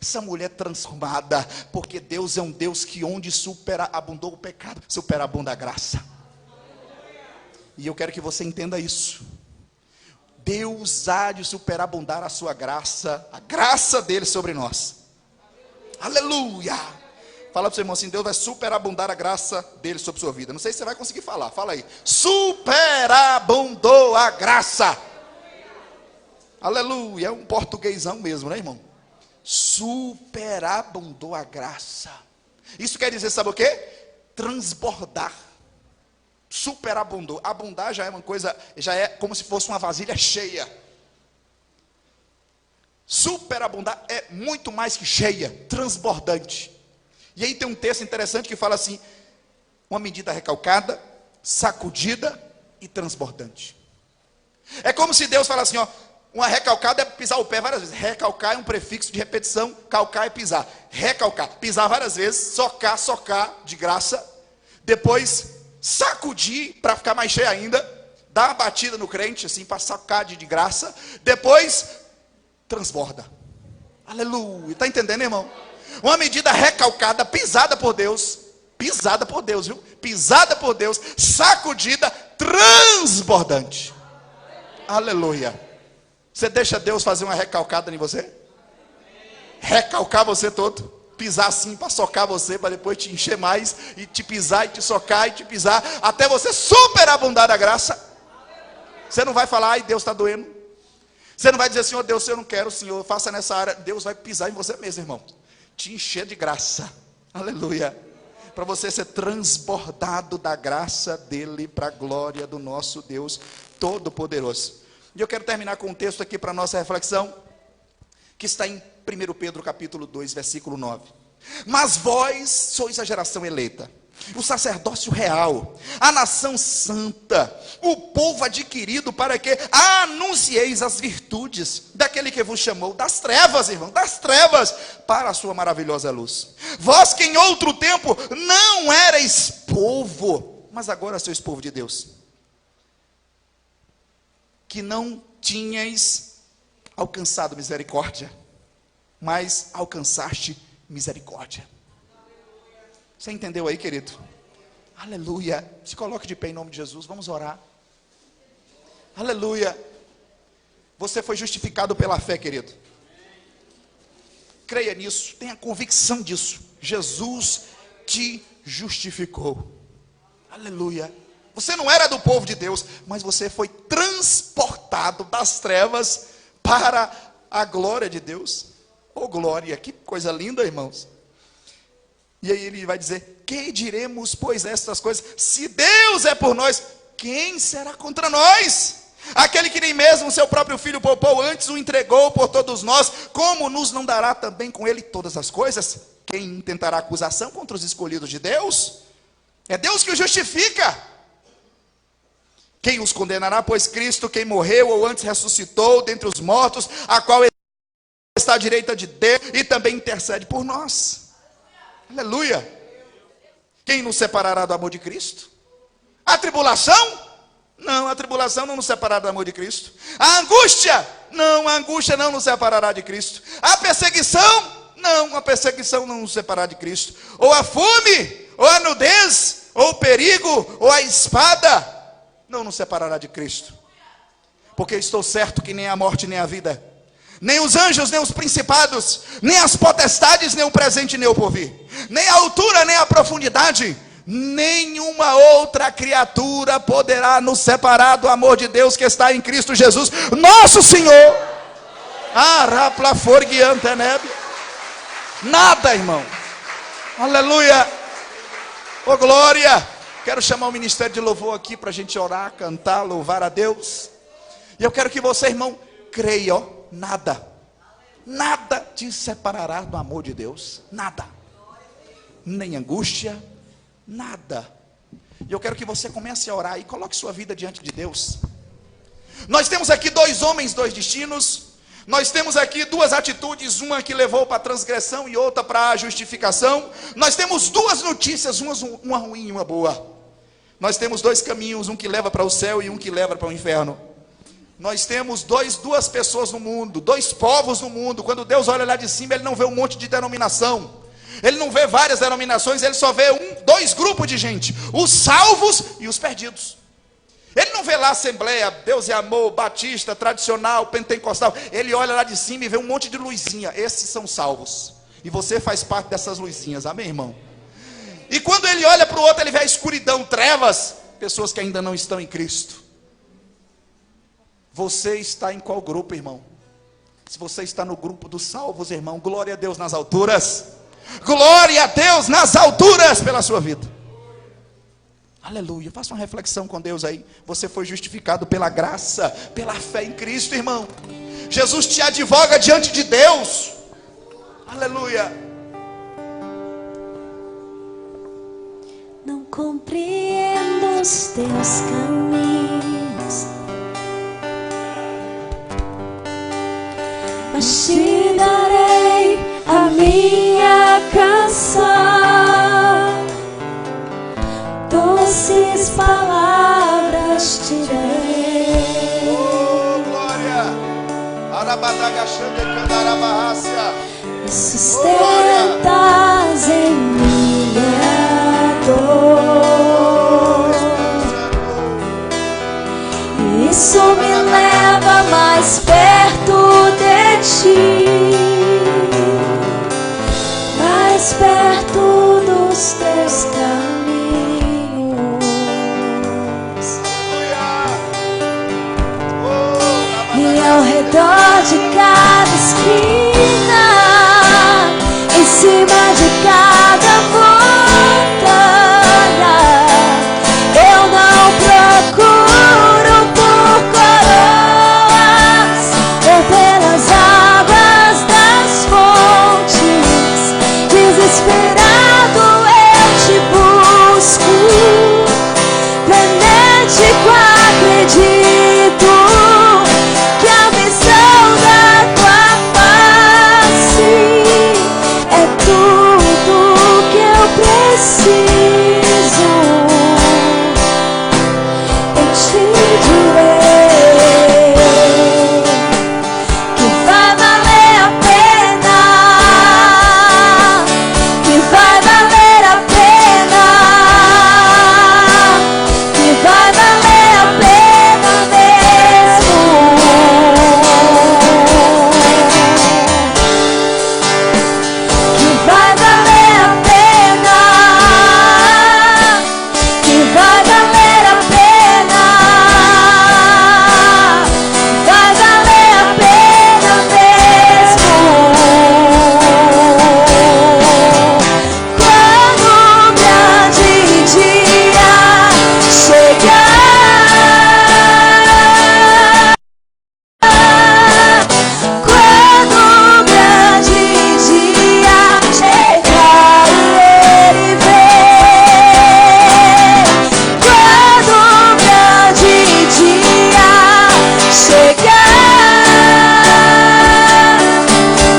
essa mulher transformada, porque Deus é um Deus que onde superabundou o pecado, superabunda a graça. E eu quero que você entenda isso. Deus há de superabundar a sua graça, a graça dele sobre nós. Aleluia. Fala para o seu irmão assim: Deus vai superabundar a graça dele sobre a sua vida. Não sei se você vai conseguir falar, fala aí. Superabundou a graça. Aleluia, é um portuguesão mesmo, né, irmão? Superabundou a graça. Isso quer dizer, sabe o quê? Transbordar. Superabundou. Abundar já é uma coisa, já é como se fosse uma vasilha cheia. Superabundar é muito mais que cheia, transbordante. E aí tem um texto interessante que fala assim: uma medida recalcada, sacudida e transbordante. É como se Deus falasse assim, ó, uma recalcada é pisar o pé várias vezes. Recalcar é um prefixo de repetição, calcar é pisar. Recalcar, pisar várias vezes, socar de graça. Depois sacudir para ficar mais cheio ainda, dar uma batida no crente assim para sacar de graça. Depois transborda. Aleluia. Está entendendo, irmão? Uma medida recalcada, pisada por Deus, viu? Pisada por Deus, sacudida, transbordante. Aleluia. Você deixa Deus fazer uma recalcada em você? Recalcar você todo, pisar assim para socar você, para depois te encher mais, e te pisar, e te socar, e te pisar, até você superabundar a graça. Você não vai falar, ai, Deus está doendo. Você não vai dizer, Senhor Deus, se eu não quero, Senhor, faça nessa área. Deus vai pisar em você mesmo, irmão. Te encher de graça. Aleluia. Para você ser transbordado da graça dele, para a glória do nosso Deus Todo-Poderoso. E eu quero terminar com um texto aqui para a nossa reflexão, que está em 1 Pedro capítulo 2, versículo 9. Mas vós sois a geração eleita, o sacerdócio real, a nação santa, o povo adquirido, para que anuncieis as virtudes daquele que vos chamou das trevas, irmão, das trevas, para a sua maravilhosa luz. Vós que em outro tempo não erais povo, mas agora sois povo de Deus. Que não tinhais alcançado misericórdia, mas alcançaste misericórdia. Você entendeu aí, querido? Aleluia. Se coloque de pé em nome de Jesus, vamos orar. Aleluia. Você foi justificado pela fé, querido. Creia nisso, tenha convicção disso. Jesus te justificou. Aleluia. Você não era do povo de Deus, mas você foi transportado das trevas para a glória de Deus. Oh glória, que coisa linda, irmãos. E aí ele vai dizer: que diremos, pois, estas coisas? Se Deus é por nós, quem será contra nós? Aquele que nem mesmo seu próprio filho poupou, antes o entregou por todos nós, como nos não dará também com ele todas as coisas? Quem tentará acusação contra os escolhidos de Deus? É Deus que o justifica. Quem os condenará? Pois Cristo, quem morreu ou antes ressuscitou dentre os mortos, a qual está à direita de Deus e também intercede por nós. Aleluia. Quem nos separará do amor de Cristo? A tribulação? Não, a tribulação não nos separará do amor de Cristo. A angústia? Não, a angústia não nos separará de Cristo. A perseguição? Não, a perseguição não nos separará de Cristo. Ou a fome, ou a nudez, ou o perigo, ou a espada, não nos separará de Cristo. Porque estou certo que nem a morte, nem a vida, nem os anjos, nem os principados, nem as potestades, nem o presente, nem o porvir, nem a altura, nem a profundidade, nenhuma outra criatura poderá nos separar do amor de Deus que está em Cristo Jesus, nosso Senhor. Nada, irmão. Aleluia. Oh glória. Quero chamar o ministério de louvor aqui para a gente orar, cantar, louvar a Deus. E eu quero que você, irmão, creia, ó, nada te separará do amor de Deus. Nada. Nem angústia, nada. E eu quero que você comece a orar e coloque sua vida diante de Deus. Nós temos aqui 2 homens, 2 destinos. Nós temos aqui 2 atitudes, uma que levou para a transgressão e outra para a justificação. Nós temos 2 notícias, uma ruim e uma boa. Nós temos 2 caminhos, um que leva para o céu e um que leva para o inferno. Nós temos 2 pessoas no mundo, 2 povos no mundo. Quando Deus olha lá de cima, Ele não vê um monte de denominação. Ele não vê várias denominações, Ele só vê 2 grupos de gente: os salvos e os perdidos. Ele não vê lá Assembleia, Deus é Amor, Batista, Tradicional, Pentecostal. Ele olha lá de cima e vê um monte de luzinha. Esses são salvos. E você faz parte dessas luzinhas, amém, irmão? E quando ele olha para o outro, ele vê a escuridão, trevas, pessoas que ainda não estão em Cristo. Você está em qual grupo, irmão? Se você está no grupo dos salvos, irmão, glória a Deus nas alturas. Glória a Deus nas alturas pela sua vida. Aleluia. Faça uma reflexão com Deus aí. Você foi justificado pela graça, pela fé em Cristo, irmão. Jesus te advoga diante de Deus. Aleluia. não compreendo os teus caminhos, mas te darei a minha canção, doces palavras te darei. Oh, glória! Arabadagachande candarabahássia. Me sustentas em minha dor, isso me leva mais perto de ti, mais perto dos teus caminhos. E ao redor de cada esquina, em cima de cada montanha, eu não procuro por coroas ou pelas águas das fontes. Desesperado eu te busco, frenético acredito que a visão da tua face é tudo que eu preciso. Eu te direi que vai valer a pena, que vai valer a pena, que vai valer a pena mesmo. Que vai valer a pena, que vai valer a pena, vai valer a pena mesmo. Quando o grande dia chegar, quando o grande dia chegar e ele vem, quando o grande dia chegar,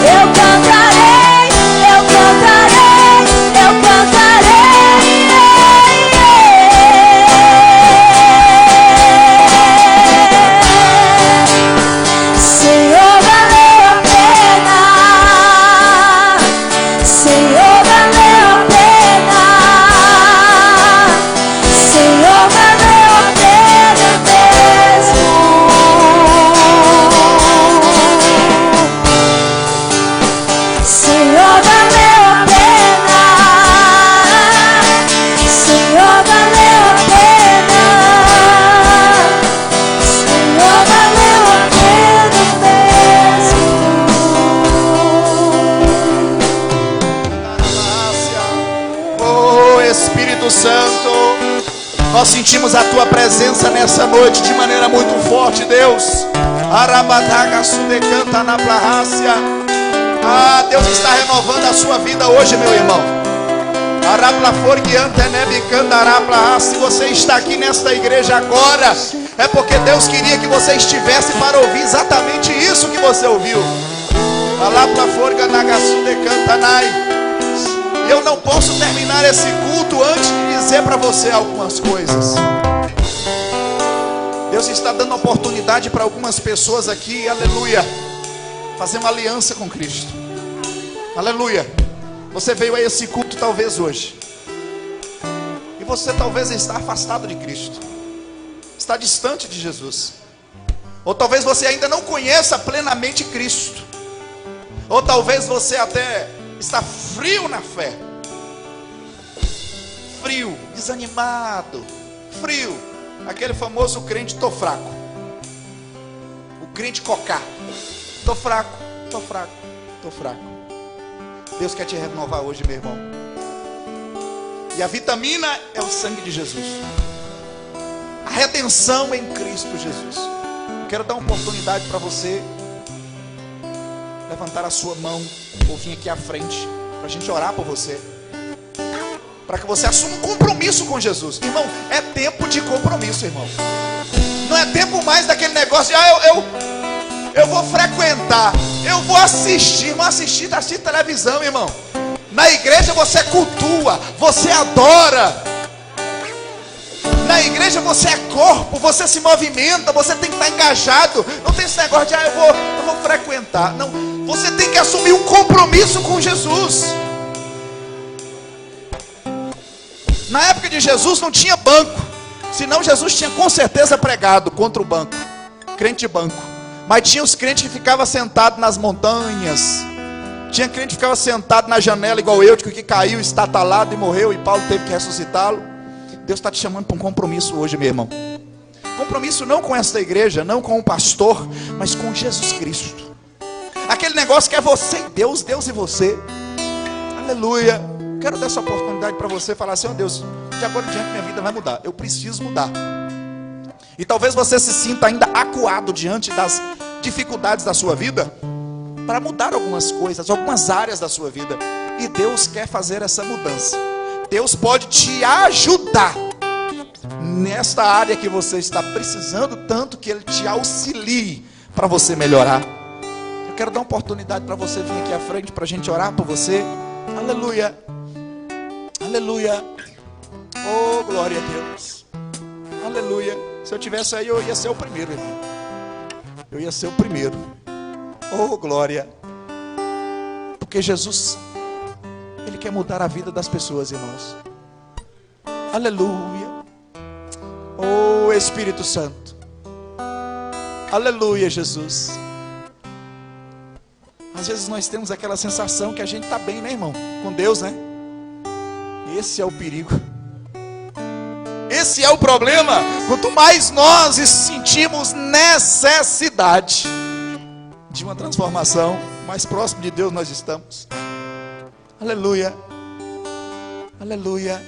eu cantarei, eu cantarei, eu cantarei. Senhor, valeu a pena, Senhor, valeu a pena, Senhor, valeu a pena mesmo. Senhor, valeu a pena, Senhor, valeu a pena, Senhor, valeu a pena mesmo. Oh, Espírito Santo, nós sentimos a tua presença nessa noite de maneira muito forte, Deus. Arabadagasude canta na plahácia. Ah, Deus está renovando a sua vida hoje, meu irmão. Se você está aqui nesta igreja agora, é porque Deus queria que você estivesse para ouvir exatamente isso que você ouviu. Eu não posso terminar esse culto antes de dizer para você algumas coisas. Deus está dando oportunidade para algumas pessoas aqui, aleluia, fazer uma aliança com Cristo. Aleluia. Você veio a esse culto talvez hoje, e você talvez está afastado de Cristo, está distante de Jesus. Ou talvez você ainda não conheça plenamente Cristo. Ou talvez você até está frio na fé. Frio, desanimado, frio. Aquele famoso crente, tô fraco. O crente cocá. Tô fraco, tô fraco, tô fraco. Deus quer te renovar hoje, meu irmão. E a vitamina é o sangue de Jesus. A redenção em Cristo Jesus. Quero dar uma oportunidade para você levantar a sua mão ou vir aqui à frente para a gente orar por você. para que você assuma um compromisso com Jesus. Irmão, é tempo de compromisso, irmão. Não é tempo mais daquele negócio de eu vou frequentar, eu vou assistir. Mas assistir televisão, irmão. Na igreja você cultua, você adora. Na igreja você é corpo, você se movimenta, você tem que estar engajado. Não tem esse negócio de eu vou frequentar. Não, você tem que assumir um compromisso com Jesus. Na época de Jesus não tinha banco, senão Jesus tinha com certeza pregado contra o banco, crente de banco. Mas tinha os crentes que ficavam sentados nas montanhas, tinha crente que ficava sentado na janela igual Eutico, que caiu, estatalado e morreu, e Paulo teve que ressuscitá-lo. Deus está te chamando para um compromisso hoje, meu irmão. Compromisso não com esta igreja, não com o pastor, mas com Jesus Cristo. Aquele negócio que é você e Deus, Deus e você. Aleluia. Quero dar essa oportunidade para você falar assim: ó Deus, de agora em diante minha vida vai mudar. Eu preciso mudar. E talvez você se sinta ainda acuado diante das dificuldades da sua vida, para mudar algumas coisas, algumas áreas da sua vida. E Deus quer fazer essa mudança. Deus pode te ajudar nesta área que você está precisando tanto, que Ele te auxilie para você melhorar. Eu quero dar uma oportunidade para você vir aqui à frente, para a gente orar por você. Aleluia. Aleluia. Oh, glória a Deus. Aleluia. Se eu tivesse aí, eu ia ser o primeiro, irmão. Eu ia ser o primeiro. Oh, glória. Porque Jesus, Ele quer mudar a vida das pessoas, irmãos. Aleluia. Oh, Espírito Santo. Aleluia, Jesus. Às vezes nós temos aquela sensação que a gente está bem, né, irmão? Com Deus, né? Esse é o perigo. Esse é o problema. Quanto mais nós sentimos necessidade de uma transformação, mais próximo de Deus nós estamos. Aleluia. Aleluia.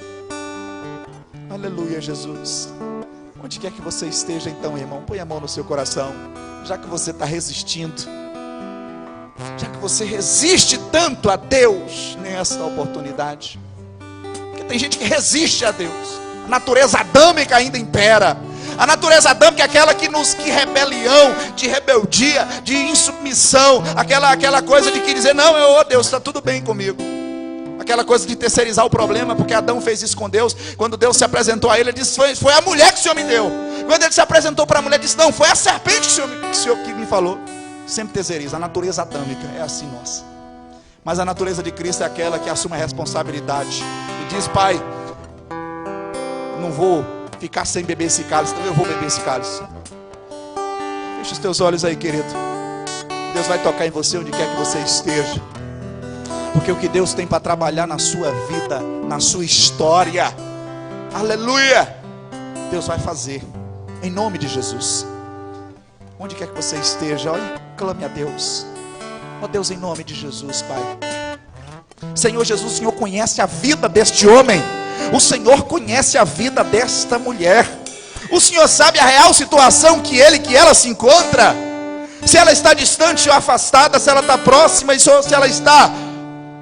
Aleluia, Jesus. Onde quer que você esteja então, irmão, põe a mão no seu coração. Já que você está resistindo, já que você resiste tanto a Deus nesta oportunidade, porque tem gente que resiste a Deus. A natureza adâmica ainda impera. A natureza adâmica é aquela que rebelião, de rebeldia, de insubmissão, aquela coisa de que dizer: não, Deus, está tudo bem comigo. Aquela coisa de terceirizar o problema, porque Adão fez isso com Deus. Quando Deus se apresentou a ele, ele disse: foi a mulher que o Senhor me deu. Quando ele se apresentou para a mulher, ele disse: não, foi a serpente que o Senhor que me falou. Sempre terceiriza. A natureza adâmica é assim, nossa. Mas a natureza de Cristo é aquela que assume a responsabilidade e diz: Pai, não vou ficar sem beber esse cálice, então eu vou beber esse cálice. Feche os teus olhos aí, querido. Deus vai tocar em você onde quer que você esteja. Porque o que Deus tem para trabalhar na sua vida, na sua história, aleluia, Deus vai fazer, em nome de Jesus. Onde quer que você esteja, olha, clame a Deus. Ó Deus, em nome de Jesus, Pai. Senhor Jesus, o Senhor conhece a vida deste homem. O Senhor conhece a vida desta mulher. O Senhor sabe a real situação que ela se encontra. Se ela está distante ou afastada, se ela está próxima, se ela está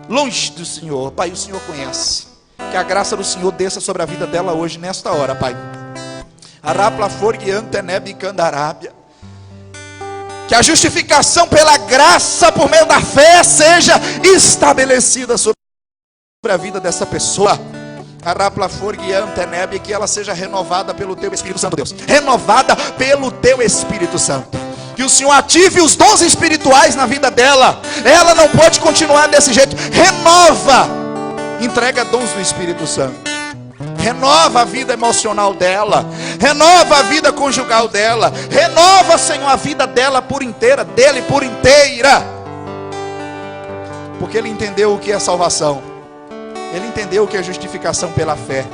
longe do Senhor. Pai, o Senhor conhece. Que a graça do Senhor desça sobre a vida dela hoje, nesta hora, Pai. Que a justificação pela graça, por meio da fé, seja estabelecida sobre a vida dessa pessoa. Que ela seja renovada pelo Teu Espírito Santo, Deus. Renovada pelo Teu Espírito Santo. Que o Senhor ative os dons espirituais na vida dela. Ela não pode continuar desse jeito. Renova. Entrega dons do Espírito Santo. Renova a vida emocional dela. Renova a vida conjugal dela. Renova, Senhor, a vida dela por inteira. Dele por inteira. Porque ele entendeu o que é salvação. Ele entendeu o que é justificação pela fé.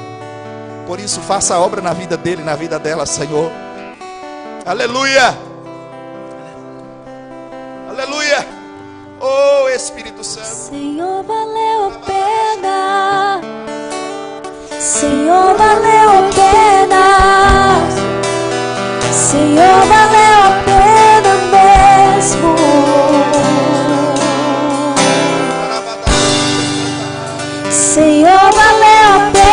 Por isso, faça a obra na vida dele e na vida dela, Senhor. Aleluia. Aleluia. Oh, Espírito Santo. Senhor, valeu a pena. Senhor, valeu a pena. Senhor, valeu a pena mesmo. Senhor, valeu a pena.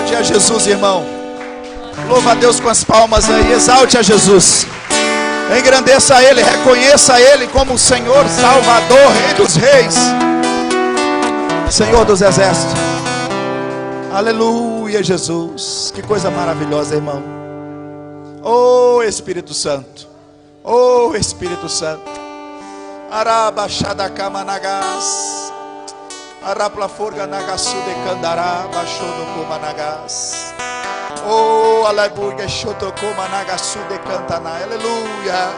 Aplaude a Jesus, irmão. Louva a Deus com as palmas aí. Exalte a Jesus. Engrandeça a Ele. Reconheça a Ele como o Senhor, Salvador, Rei dos Reis, Senhor dos Exércitos. Aleluia, Jesus. Que coisa maravilhosa, irmão. Oh Espírito Santo. Oh Espírito Santo. Arabaxadacamanagas. Araplaforga nagasu de candará. Baixodocomanagas. Oh aleluia. Xotocomanagassu de cantaná. Aleluia.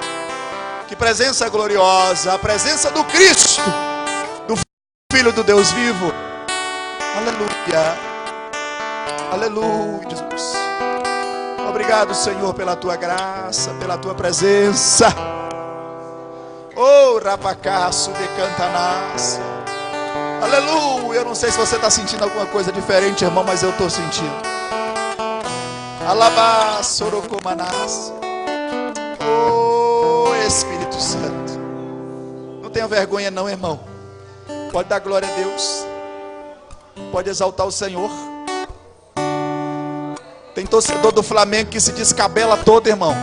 Que presença gloriosa. A presença do Cristo, do Filho do Deus vivo. Aleluia. Aleluia, Jesus. Obrigado, Senhor, pela tua graça, pela tua presença. Oh, rapacaço de cantanás. Aleluia. Eu não sei se você está sentindo alguma coisa diferente, irmão, mas eu estou sentindo. Alabá, sorocomanás. Oh, Espírito Santo. Não tenha vergonha não, irmão. Pode dar glória a Deus. Pode exaltar o Senhor. Tem torcedor do Flamengo que se descabela todo, irmão,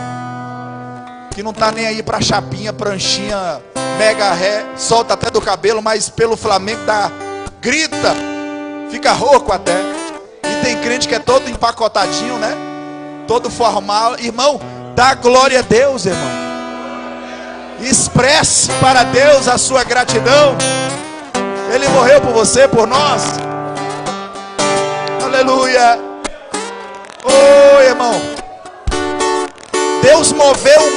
que não está nem aí para chapinha, pranchinha, mega ré, solta até do cabelo, mas pelo Flamengo dá, grita, fica rouco até. E tem crente que é todo empacotadinho, né? Todo formal. Irmão, dá glória a Deus, irmão. Expresse para Deus a sua gratidão. Ele morreu por você, por nós. Aleluia. Oh, irmão, Deus movimentou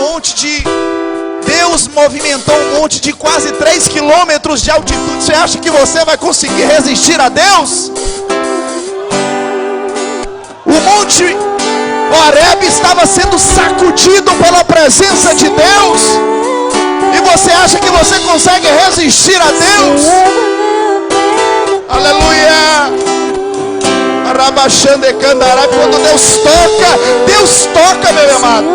um monte de quase 3 quilômetros de altitude. Você acha que você vai conseguir resistir a Deus? O monte Horebe estava sendo sacudido pela presença de Deus. E você acha que você consegue resistir a Deus? Aleluia. Quando Deus toca, meu amado.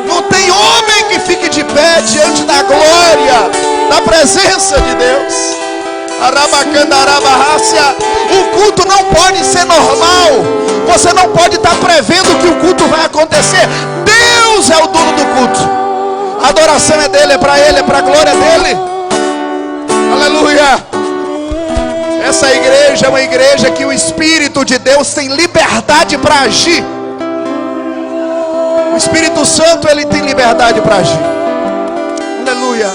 Não tem homem que fique de pé diante da glória, da presença de Deus. O culto não pode ser normal. Você não pode estar prevendo que o culto vai acontecer. Deus é o dono do culto. A adoração é dele, é para ele, é para a glória dele. Aleluia. Essa igreja é uma igreja que o Espírito de Deus tem liberdade para agir. O Espírito Santo, ele tem liberdade para agir. Aleluia.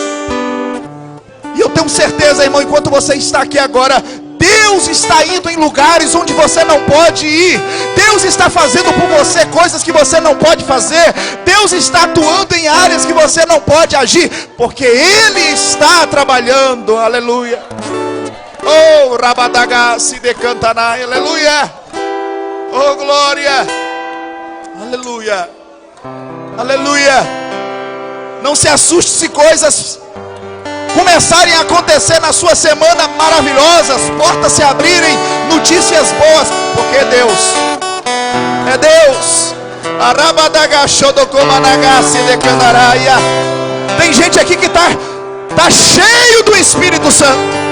E eu tenho certeza, irmão, enquanto você está aqui agora, Deus está indo em lugares onde você não pode ir. Deus está fazendo por você coisas que você não pode fazer. Deus está atuando em áreas que você não pode agir, porque Ele está trabalhando. Aleluia. Oh, Rabadagassi de Cantanai, aleluia. Oh, glória. Aleluia. Aleluia. Não se assuste se coisas começarem a acontecer na sua semana maravilhosa, as portas se abrirem, notícias boas, porque é Deus. É Deus. Arabadagashodokomanagassi de Candaraia. Tem gente aqui que tá cheio do Espírito Santo.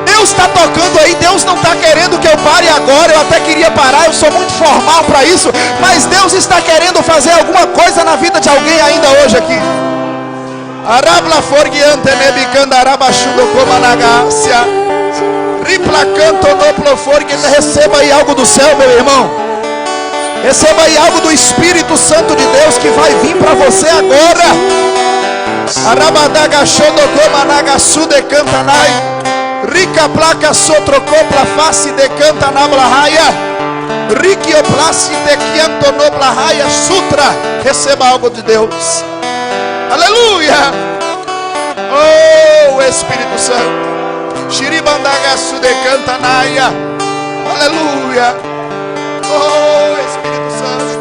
Deus está tocando aí. Deus não está querendo que eu pare agora. Eu até queria parar, eu sou muito formal para isso, mas Deus está querendo fazer alguma coisa na vida de alguém ainda hoje aqui. Arabla forgiante nebicanda arabachudo comanagácia. Riplacanto doplo forgue. Receba aí algo do céu, meu irmão. Receba aí algo do Espírito Santo de Deus que vai vir para você agora. Arabadagashodo comanagassu de cantanai. Rica placa sotrocopla face de canta na blahaia. Riquioplace de quianto no blahaia sutra. Receba algo de Deus. Aleluia. Oh, Espírito Santo. Shiribandagassu de canta naia. Aleluia. Oh, Espírito Santo.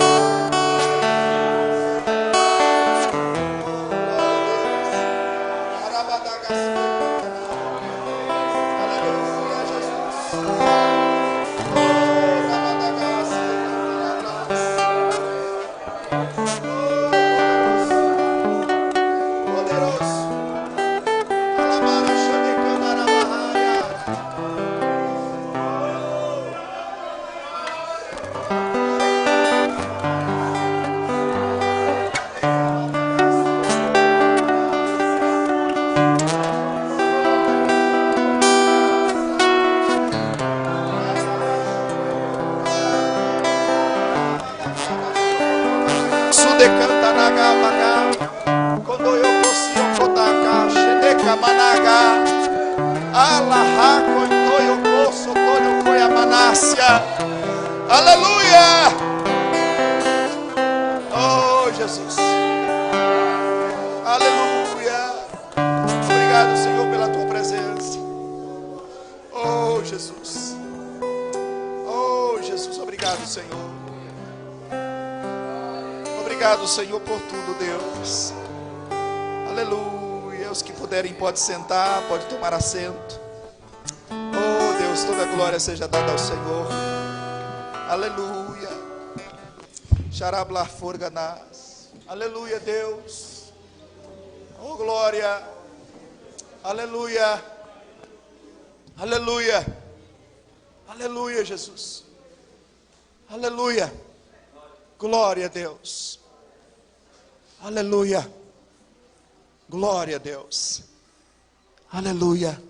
de canta nagabaga. Quando eu consigo cotaka, xedeca managa. Alaha, quando eu posso, quando foi a manácia. Aleluia! Oh, Jesus. Aleluia. Obrigado, Senhor, pela tua presença. Oh, Jesus. Oh, Jesus, obrigado, Senhor. Obrigado, Senhor, por tudo, Deus. Aleluia. Os que puderem, pode sentar, pode tomar assento. Oh, Deus, toda a glória seja dada ao Senhor. Aleluia. Xarabla forganás. Aleluia, Deus. Oh, glória. Aleluia. Aleluia. Aleluia, Jesus. Aleluia. Glória a Deus. Aleluia. Glória a Deus. Aleluia.